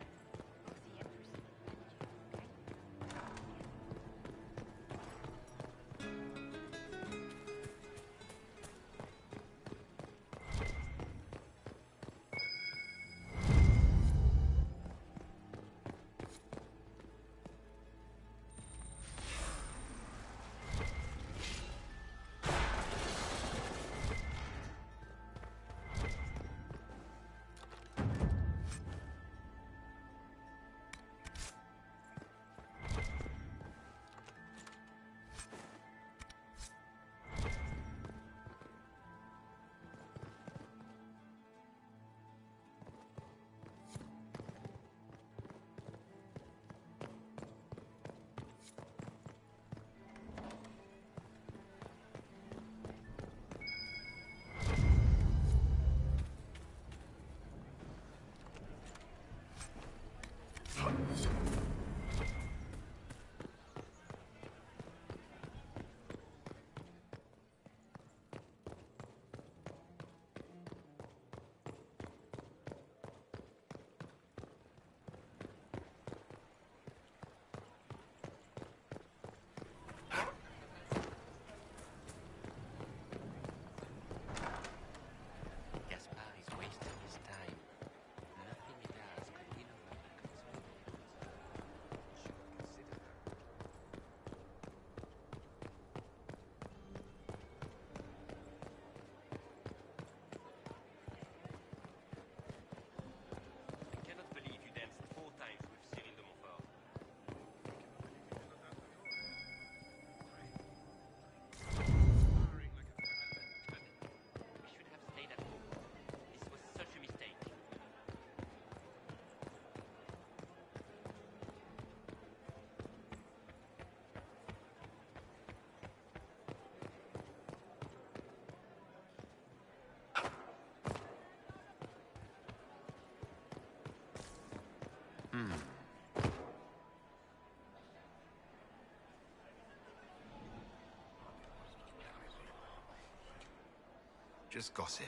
S1: Just gossip.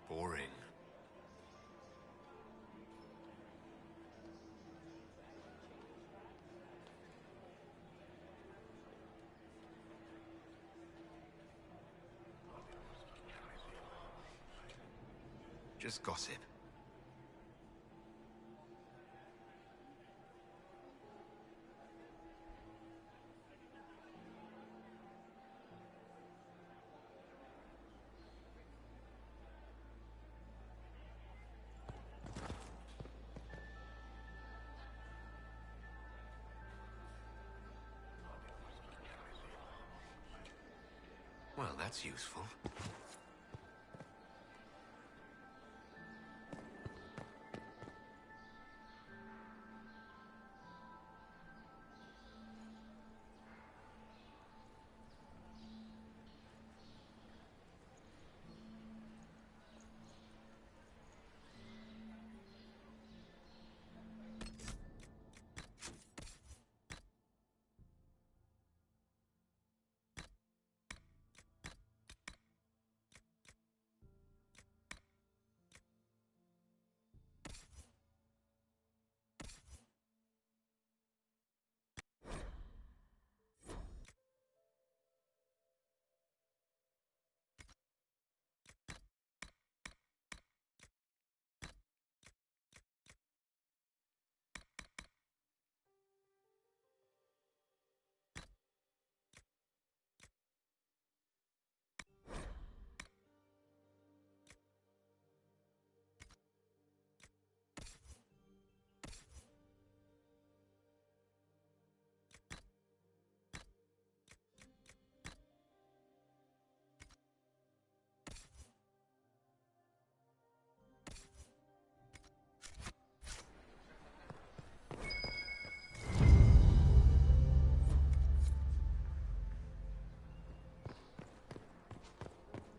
S1: Boring. Just gossip. Well, that's useful.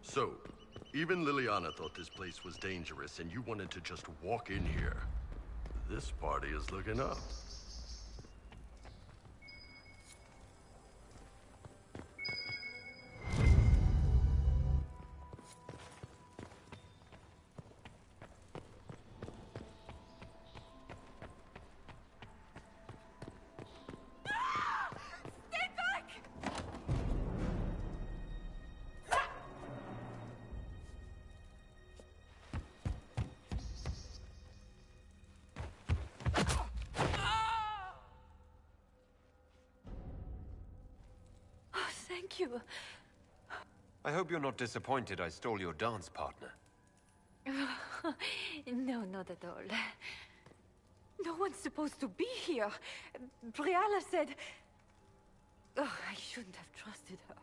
S15: So, even Liliana thought this place was dangerous and you wanted to just walk in here. This party is looking up.
S2: Thank you.
S1: I hope you're not disappointed I stole your dance partner.
S2: No, not at all. No one's supposed to be here. Briala said... Oh, I shouldn't have trusted her.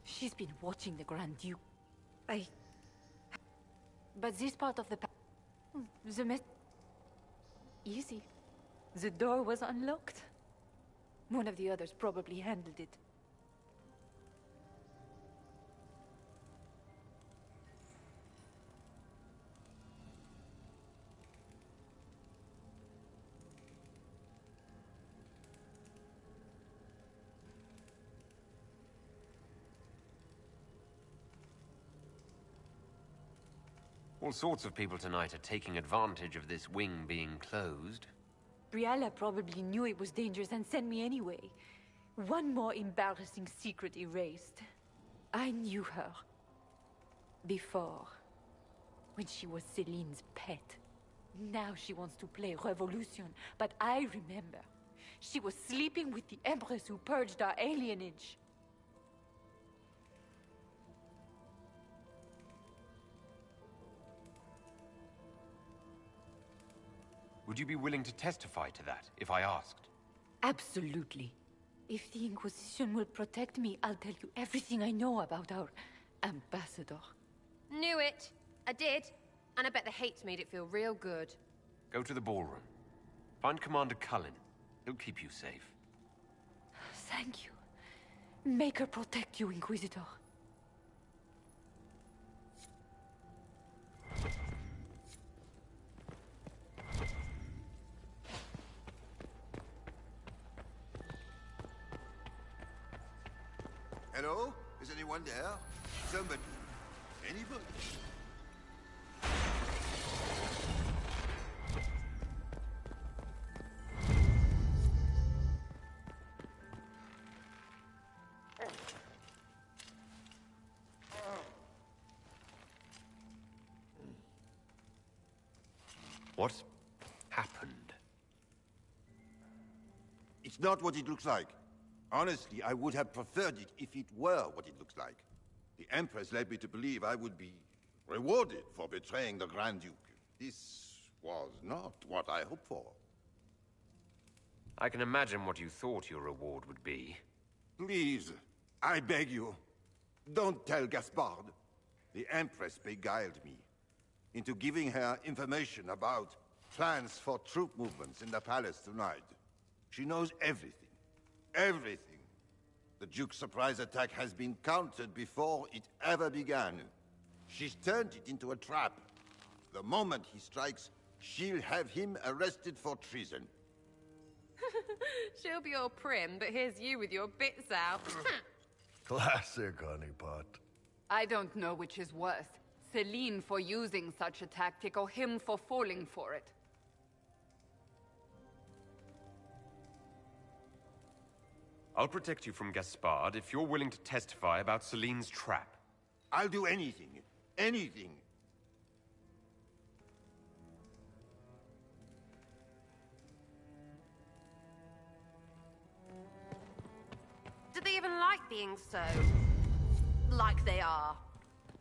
S2: She's been watching the Grand Duke. But this part of the... Easy. The door was unlocked. One of the others probably handled it.
S1: All sorts of people tonight are taking advantage of this wing being closed.
S2: Briala probably knew it was dangerous and sent me anyway. One more embarrassing secret erased. I knew her. Before. When she was Celine's pet. Now she wants to play Revolution, but I remember. She was sleeping with the Empress who purged our alienage.
S1: Would you be willing to testify to that, if I asked?
S2: Absolutely. If the Inquisition will protect me, I'll tell you everything I know about our ambassador.
S19: Knew it. I did. And I bet the hate's made it feel real good.
S1: Go to the ballroom. Find Commander Cullen. He'll keep you safe.
S2: Thank you.
S3: Make her protect you, Inquisitor.
S22: Hello? Is anyone there? Somebody. Anybody?
S1: What happened?
S22: It's not what it looks like. Honestly, I would have preferred it if it were what it looks like. The Empress led me to believe I would be rewarded for betraying the Grand Duke. This was not what I hoped for.
S1: I can imagine what you thought your reward would be.
S22: Please, I beg you, don't tell Gaspard. The Empress beguiled me into giving her information about plans for troop movements in the palace tonight. She knows everything. Everything. The Duke's surprise attack has been countered before it ever began. She's turned it into a trap. The moment he strikes, she'll have him arrested for treason.
S19: She'll be all prim, but here's you with your bits out.
S15: Classic, honeypot.
S6: I don't know which is worse. Celine for using such a tactic, or him for falling for it.
S1: I'll protect you from Gaspard if you're willing to testify about Celine's trap.
S22: I'll do anything. Anything.
S19: Do they even like being so... like they are?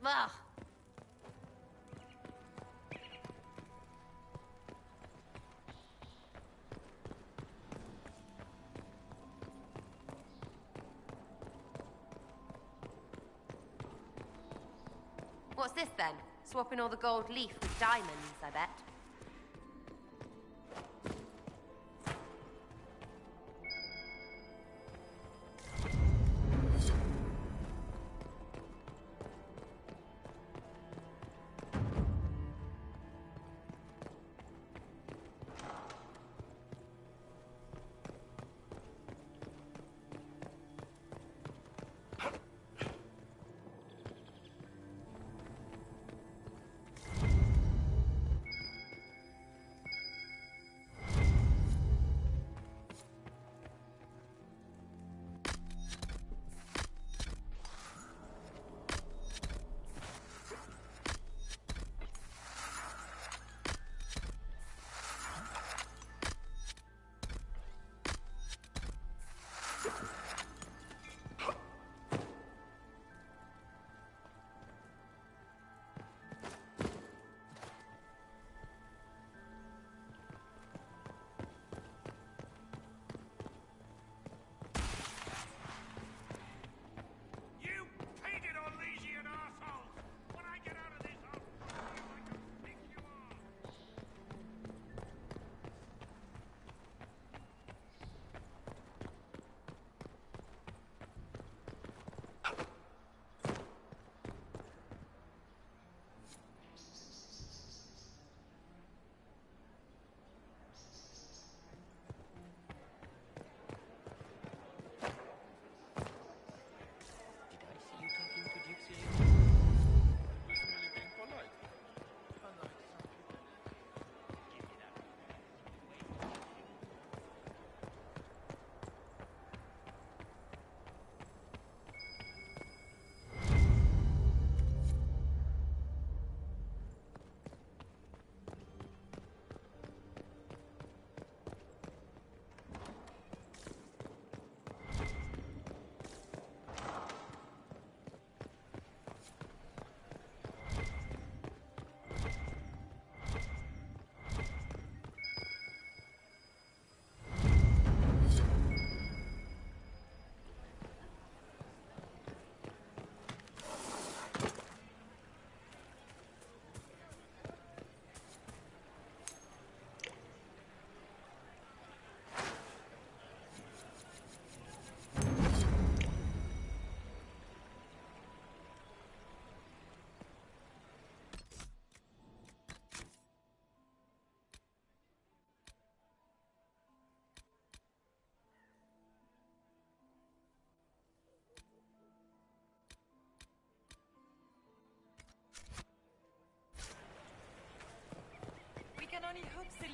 S19: Ugh. What's this then? Swapping all the gold leaf with diamonds, I bet.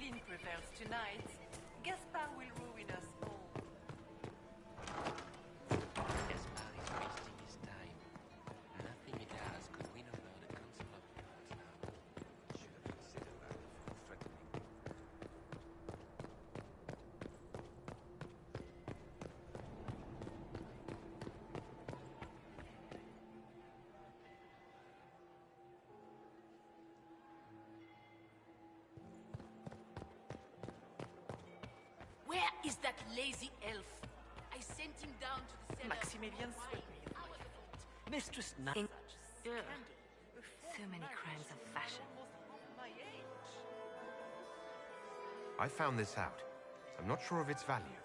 S10: Céline prevails tonight, Gaspard will ruin us all.
S1: Gaspard is wasting his time. Nothing he does could win over the Council of Lords now. Should have considered that before threatening.
S5: Where is that lazy elf? I sent him down to the cellar.
S10: Maximilian swept me in my foot. Mistress
S4: In-
S10: Scandal.
S4: So many crimes of fashion.
S10: My age.
S1: I found this out. I'm not sure of its value.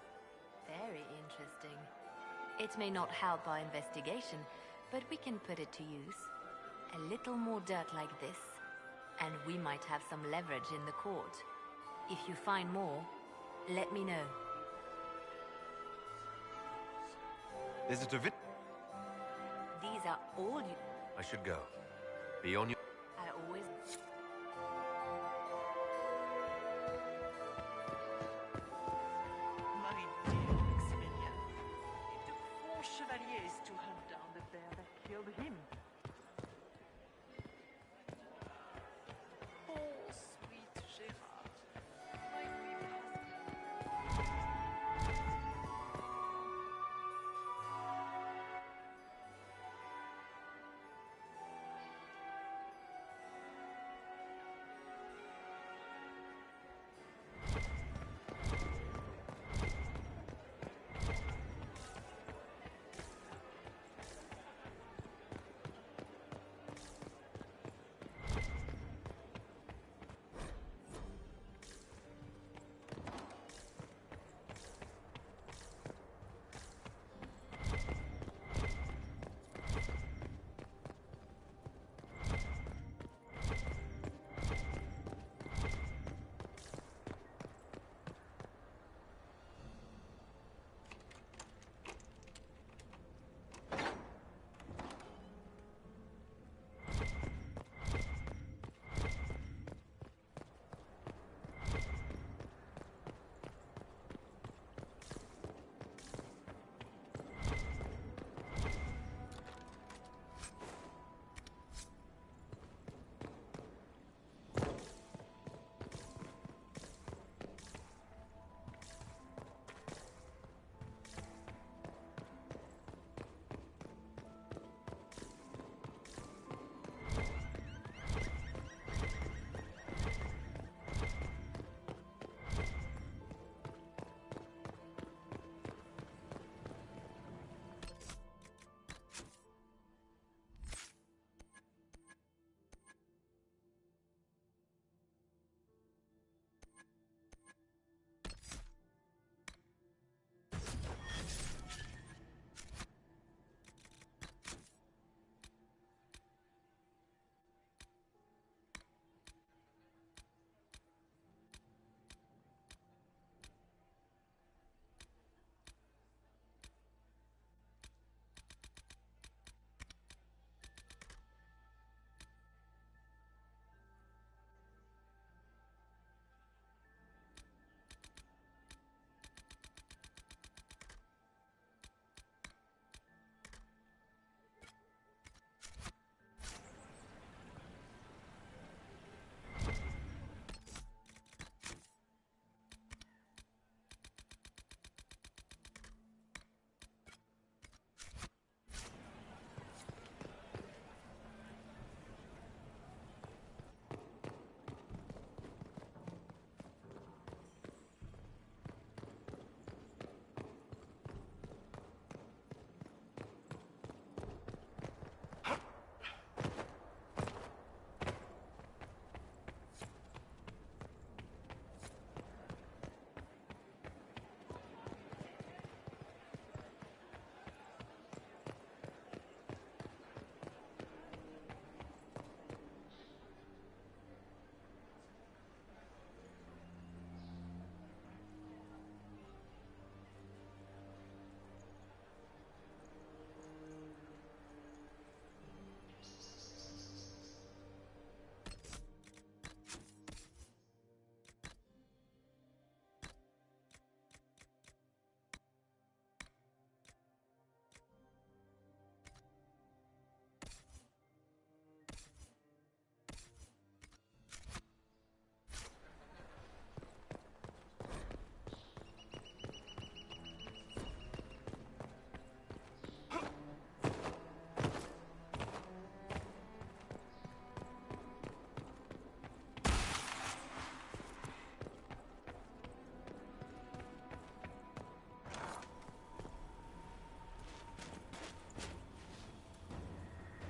S4: Very interesting. It may not help our investigation, but we can put it to use. A little more dirt like this, and we might have some leverage in the court. If you find more, let me know.
S1: Is it a vid?
S4: These are all you...
S1: I should go. Be on your...
S4: I always...
S10: My dear Maximilian, it took 4 chevaliers to hunt down the bear that killed him. Oh, sweet Gerard. My baby husband.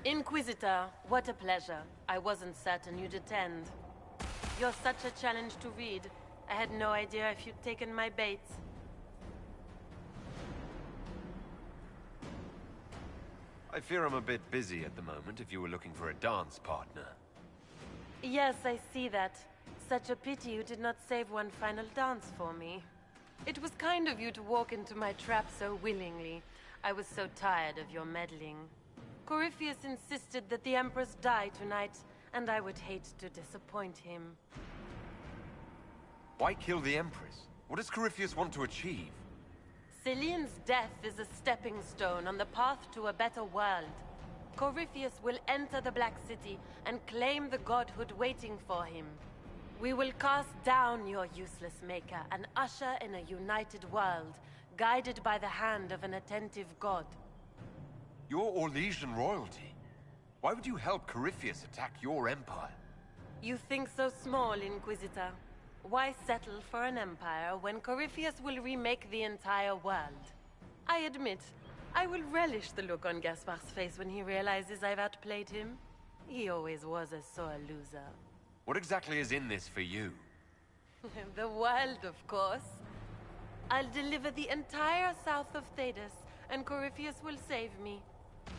S8: Inquisitor, what a pleasure. I wasn't certain you'd attend. You're such a challenge to read. I had no idea if you'd taken my bait.
S12: I fear I'm a bit busy at the moment if you were looking for a dance partner.
S8: Yes, I see that. Such a pity you did not save one final dance for me. It was kind of you to walk into my trap so willingly. I was so tired of your meddling. Corypheus insisted that the Empress die tonight, and I would hate to disappoint him.
S12: Why kill the Empress? What does Corypheus want to achieve?
S8: Celine's death is a stepping stone on the path to a better world. Corypheus will enter the Black City and claim the godhood waiting for him. We will cast down your useless maker and usher in a united world, guided by the hand of an attentive god.
S12: You're Orlesian royalty. Why would you help Corypheus attack your empire?
S8: You think so small, Inquisitor. Why settle for an empire when Corypheus will remake the entire world? I admit, I will relish the look on Gaspard's face when he realizes I've outplayed him. He always was a sore loser.
S12: What exactly is in this for you?
S8: The world, of course. I'll deliver the entire south of Thedas, and Corypheus will save me.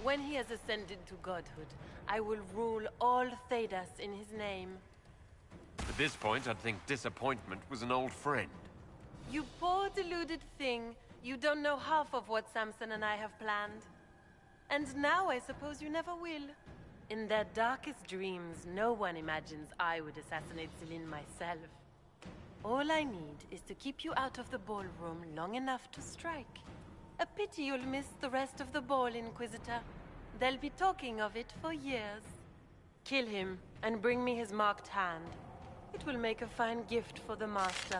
S8: When he has ascended to godhood, I will rule all Thedas in his name.
S12: At this point, I'd think disappointment was an old friend.
S8: You poor deluded thing. You don't know half of what Samson and I have planned. And now I suppose you never will. In their darkest dreams, no one imagines I would assassinate Celine myself. All I need is to keep you out of the ballroom long enough to strike. A pity you'll miss the rest of the ball, Inquisitor. They'll be talking of it for years. Kill him, and bring me his marked hand. It will make a fine gift for the Master.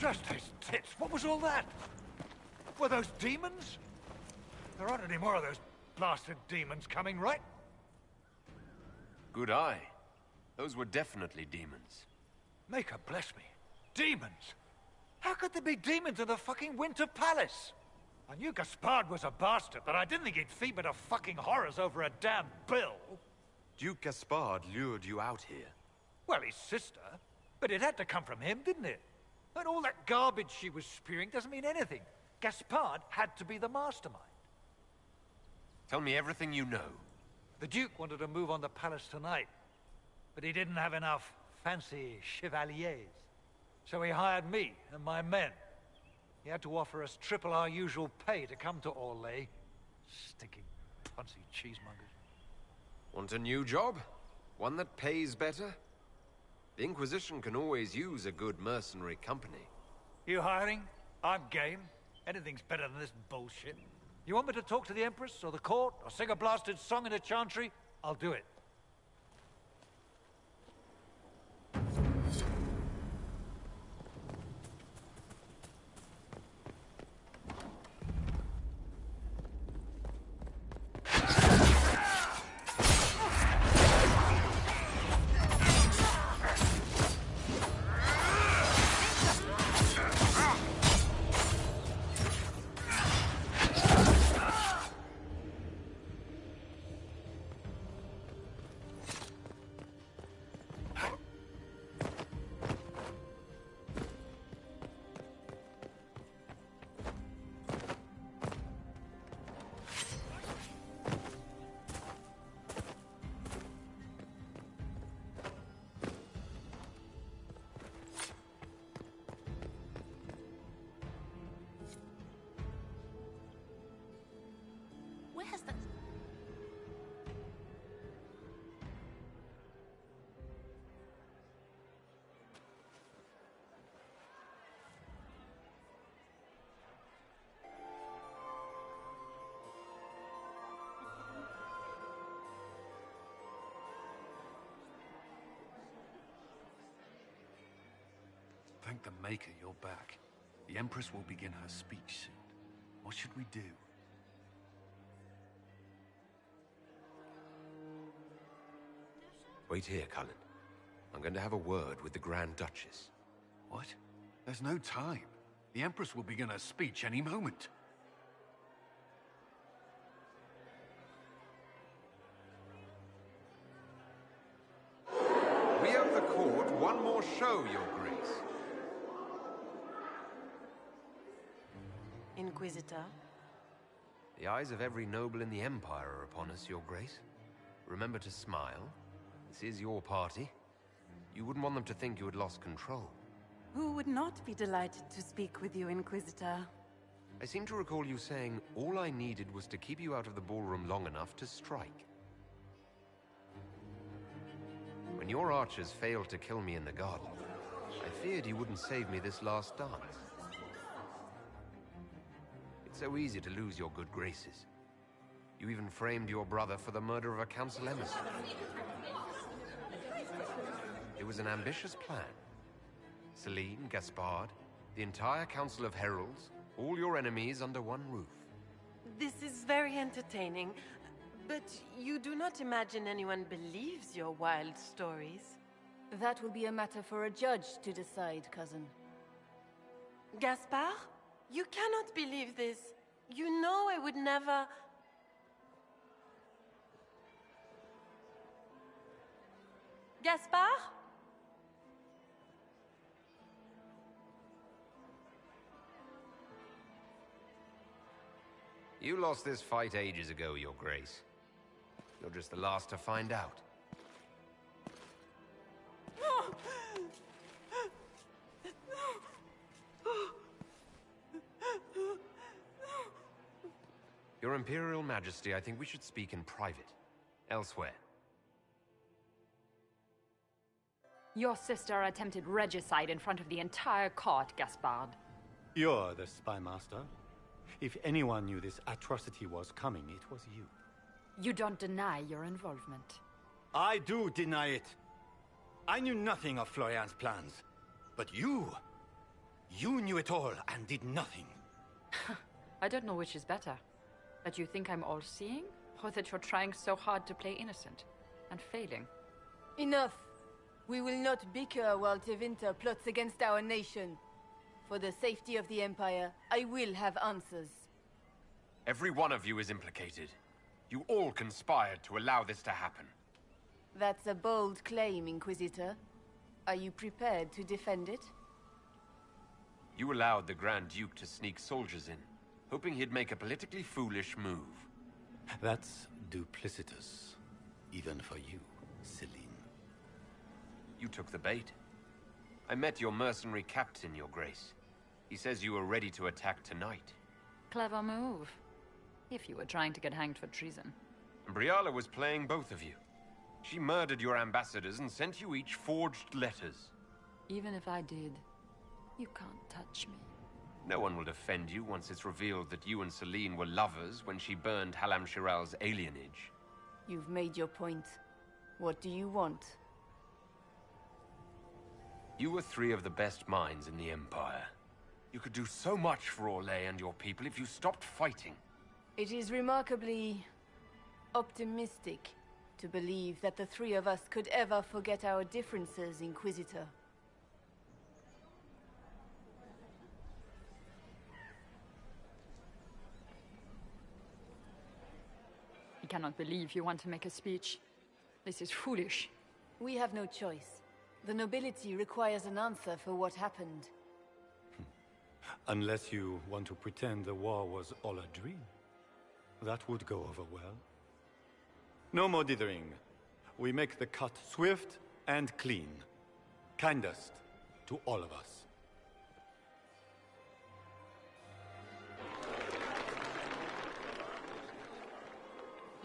S13: Just his tits. What was all that? Were those demons? There aren't any more of those blasted demons coming, right?
S12: Good eye. Those were definitely demons.
S13: Maker bless me. Demons? How could there be demons in the fucking Winter Palace? I knew Gaspard was a bastard, but I didn't think he'd feed me to fucking horrors over a damn bill.
S12: Duke Gaspard lured you out here.
S13: Well, his sister. But it had to come from him, didn't it? And all that garbage she was spewing doesn't mean anything. Gaspard had to be the mastermind.
S12: Tell me everything you know.
S13: The Duke wanted to move on the palace tonight, but he didn't have enough fancy chevaliers. So he hired me and my men. He had to offer us triple our usual pay to come to Orlais. Stinking punsy cheesemongers.
S12: Want a new job? One that pays better? The Inquisition can always use a good mercenary company.
S13: You hiring? I'm game. Anything's better than this bullshit. You want me to talk to the Empress, or the court, or sing a blasted song in a chantry? I'll do it.
S5: Where has that...
S16: Thank the Maker you're back. The Empress will begin her speech soon. What should we do?
S12: Wait here, Cullen. I'm going to have a word with the Grand Duchess.
S16: What? There's no time. The Empress will begin her speech any moment.
S12: We have the court one more show, Your Grace.
S8: Inquisitor?
S12: The eyes of every noble in the Empire are upon us, Your Grace. Remember to smile. This is your party. You wouldn't want them to think you had lost control.
S20: Who would not be delighted to speak with you, Inquisitor?
S12: I seem to recall you saying all I needed was to keep you out of the ballroom long enough to strike. When your archers failed to kill me in the garden, I feared you wouldn't save me this last dance. It's so easy to lose your good graces. You even framed your brother for the murder of a council emissary. It was an ambitious plan. Celine, Gaspard, the entire Council of Heralds, all your enemies under one roof.
S8: This is very entertaining, but you do not imagine anyone believes your wild stories?
S3: That will be a matter for a judge to decide, cousin.
S8: Gaspard? You cannot believe this. You know I would never... Gaspard?
S12: You lost this fight ages ago, Your Grace. You're just the last to find out. Your Imperial Majesty, I think we should speak in private. Elsewhere.
S7: Your sister attempted regicide in front of the entire court, Gaspard.
S17: You're the spy master. If anyone knew this atrocity was coming, it was you.
S7: You don't deny your involvement.
S17: I do deny it. I knew nothing of Florian's plans. But you knew it all and did nothing.
S7: I don't know which is better. That you think I'm all-seeing, or that you're trying so hard to play innocent, and failing.
S3: Enough! We will not bicker while Tevinter plots against our nation. For the safety of the Empire, I will have answers.
S18: Every one of you is implicated. You all conspired to allow this to happen.
S3: That's a bold claim, Inquisitor. Are you prepared to defend it?
S12: You allowed the Grand Duke to sneak soldiers in, hoping he'd make a politically foolish move.
S17: That's duplicitous. Even for you, Celine.
S12: You took the bait. I met your mercenary captain, Your Grace. He says you were ready to attack tonight.
S7: Clever move. If you were trying to get hanged for treason.
S12: And Briala was playing both of you. She murdered your ambassadors and sent you each forged letters.
S7: Even if I did, you can't touch me.
S12: No one will defend you once it's revealed that you and Celine were lovers when she burned Halam Shiral's alienage.
S3: You've made your point. What do you want?
S12: You were three of the best minds in the Empire. You could do so much for Orlais and your people if you stopped fighting.
S3: It is remarkably optimistic to believe that the three of us could ever forget our differences, Inquisitor.
S7: I cannot believe you want to make a speech. This is foolish.
S3: We have no choice. The nobility requires an answer for what happened.
S17: Unless you want to pretend the war was all a dream. That would go over well. No more dithering. We make the cut swift and clean. Kindest to all of us.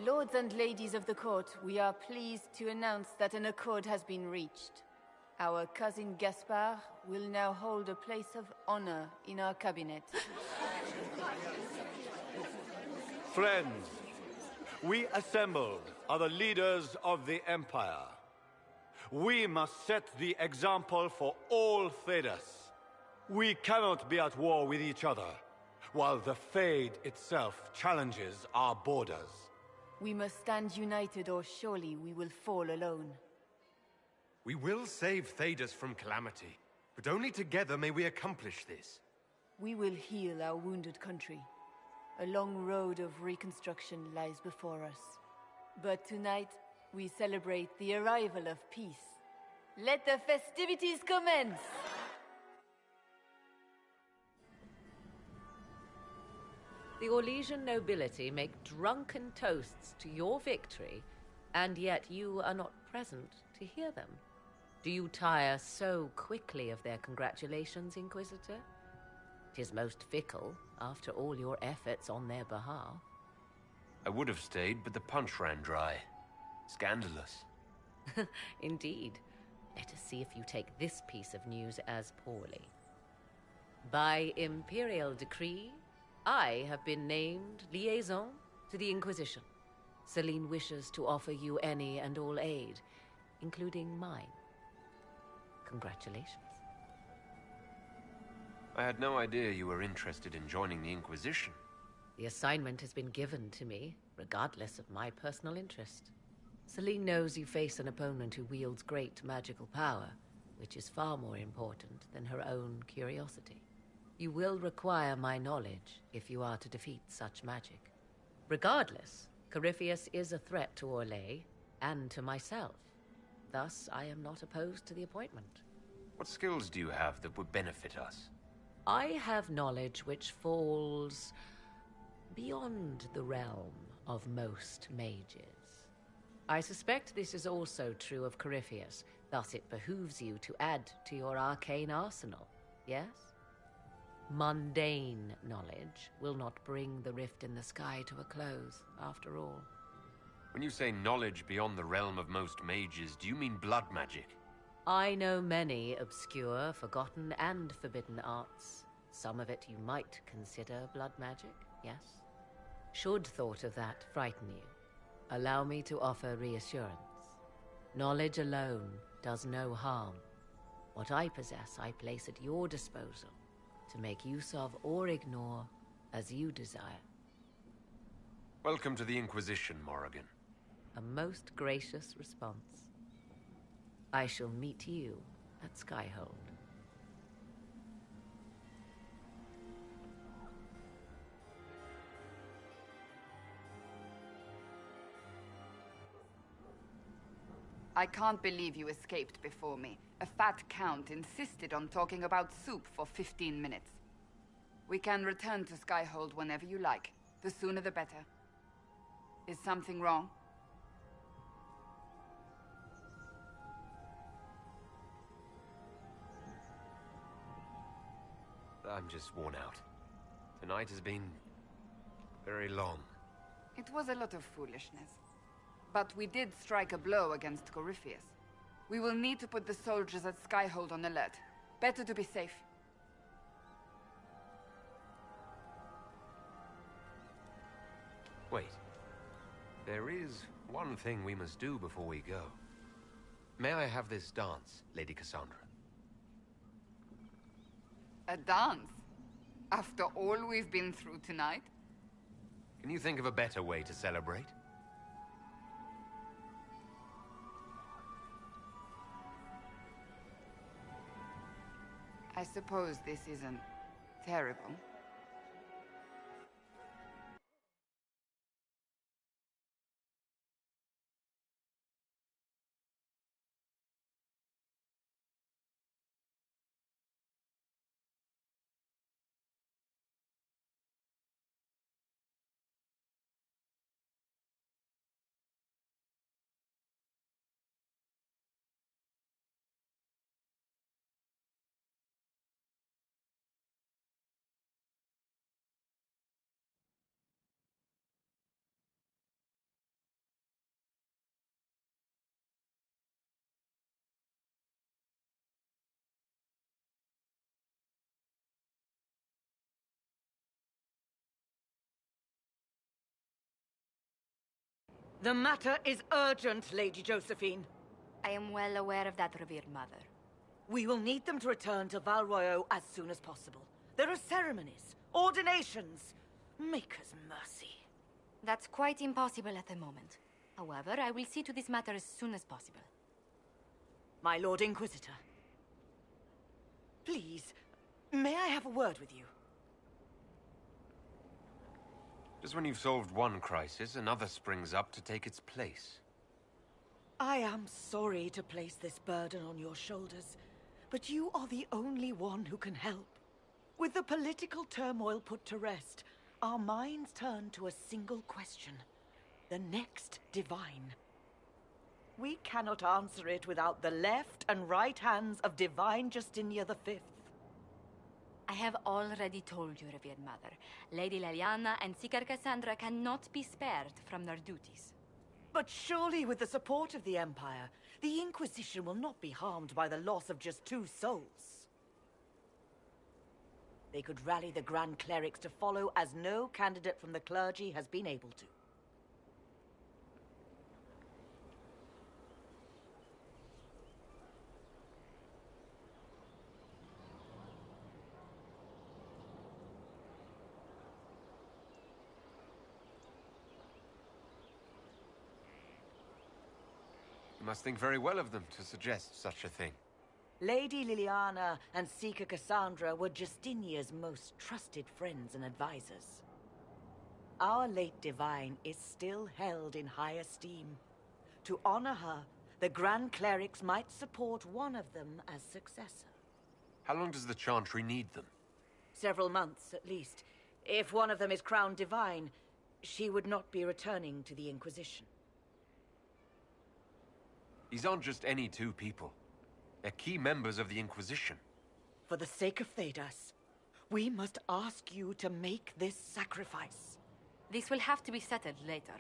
S3: Lords and ladies of the court, we are pleased to announce that an accord has been reached. Our cousin Gaspard will now hold a place of honor in our cabinet.
S17: Friends, we assembled are the leaders of the Empire. We must set the example for all Thedas. We cannot be at war with each other, while the Fade itself challenges our borders.
S3: We must stand united, or surely we will fall alone.
S12: We will save Thedas from calamity, but only together may we accomplish this.
S3: We will heal our wounded country. A long road of reconstruction lies before us. But tonight, we celebrate the arrival of peace. Let the festivities commence!
S9: The Orlesian nobility make drunken toasts to your victory, and yet you are not present to hear them. Do you tire so quickly of their congratulations, Inquisitor? 'Tis most fickle, after all your efforts on their behalf.
S12: I would have stayed, but the punch ran dry. Scandalous.
S9: Indeed. Let us see if you take this piece of news as poorly. By imperial decree, I have been named liaison to the Inquisition. Celine wishes to offer you any and all aid, including mine. Congratulations.
S12: I had no idea you were interested in joining the Inquisition.
S9: The assignment has been given to me, regardless of my personal interest. Celine knows you face an opponent who wields great magical power, which is far more important than her own curiosity. You will require my knowledge if you are to defeat such magic. Regardless, Corypheus is a threat to Orlais and to myself. Thus, I am not opposed to the appointment.
S12: What skills do you have that would benefit us?
S9: I have knowledge which falls beyond the realm of most mages. I suspect this is also true of Corypheus, thus it behooves you to add to your arcane arsenal, yes? Mundane knowledge will not bring the rift in the sky to a close, after all.
S12: When you say knowledge beyond the realm of most mages, do you mean blood magic?
S9: I know many obscure, forgotten, and forbidden arts. Some of it you might consider blood magic, yes? Should thought of that frighten you, allow me to offer reassurance. Knowledge alone does no harm. What I possess, I place at your disposal, to make use of or ignore as you desire.
S12: Welcome to the Inquisition, Morrigan.
S9: A most gracious response. I shall meet you at Skyhold.
S6: I can't believe you escaped before me. A fat count insisted on talking about soup for 15 minutes. We can return to Skyhold whenever you like. The sooner the better. Is something wrong?
S12: I'm just worn out. Tonight has been very long.
S6: It was a lot of foolishness. But we did strike a blow against Corypheus. We will need to put the soldiers at Skyhold on alert. Better to be safe.
S12: Wait. There is one thing we must do before we go. May I have this dance, Lady Cassandra?
S6: A dance? After all we've been through tonight?
S12: Can you think of a better way to celebrate?
S6: I suppose this isn't terrible.
S11: The matter is urgent, Lady Josephine.
S2: I am well aware of that, revered mother.
S11: We will need them to return to Val Royeaux as soon as possible. There are ceremonies, ordinations. Maker's mercy.
S2: That's quite impossible at the moment. However, I will see to this matter as soon as possible.
S11: My Lord Inquisitor. Please, may I have a word with you?
S12: Just when you've solved one crisis, another springs up to take its place.
S11: I am sorry to place this burden on your shoulders, but you are the only one who can help. With the political turmoil put to rest, our minds turn to a single question. The next divine. We cannot answer it without the left and right hands of Divine Justinia V.
S2: I have already told you, revered mother. Lady Leliana and Seeker Cassandra cannot be spared from their duties.
S11: But surely with the support of the Empire, the Inquisition will not be harmed by the loss of just 2 souls. They could rally the Grand Clerics to follow, as no candidate from the clergy has been able to.
S12: You must think very well of them to suggest such a thing.
S11: Lady Liliana and Seeker Cassandra were Justinia's most trusted friends and advisors. Our late divine is still held in high esteem. To honor her, the Grand Clerics might support one of them as successor.
S12: How long does the Chantry need them?
S11: Several months, at least. If one of them is crowned divine, she would not be returning to the Inquisition.
S12: These aren't just any 2 people. They're key members of the Inquisition.
S11: For the sake of Thedas, we must ask you to make this sacrifice.
S2: This will have to be settled later.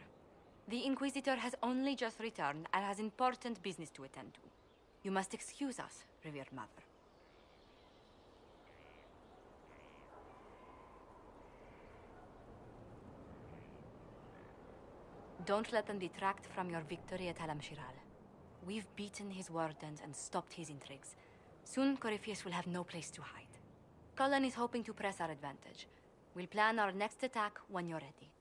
S2: The Inquisitor has only just returned and has important business to attend to. You must excuse us, revered mother. Don't let them detract from your victory at Alam-Shiral. We've beaten his wardens and stopped his intrigues. Soon, Corypheus will have no place to hide. Cullen is hoping to press our advantage. We'll plan our next attack when you're ready.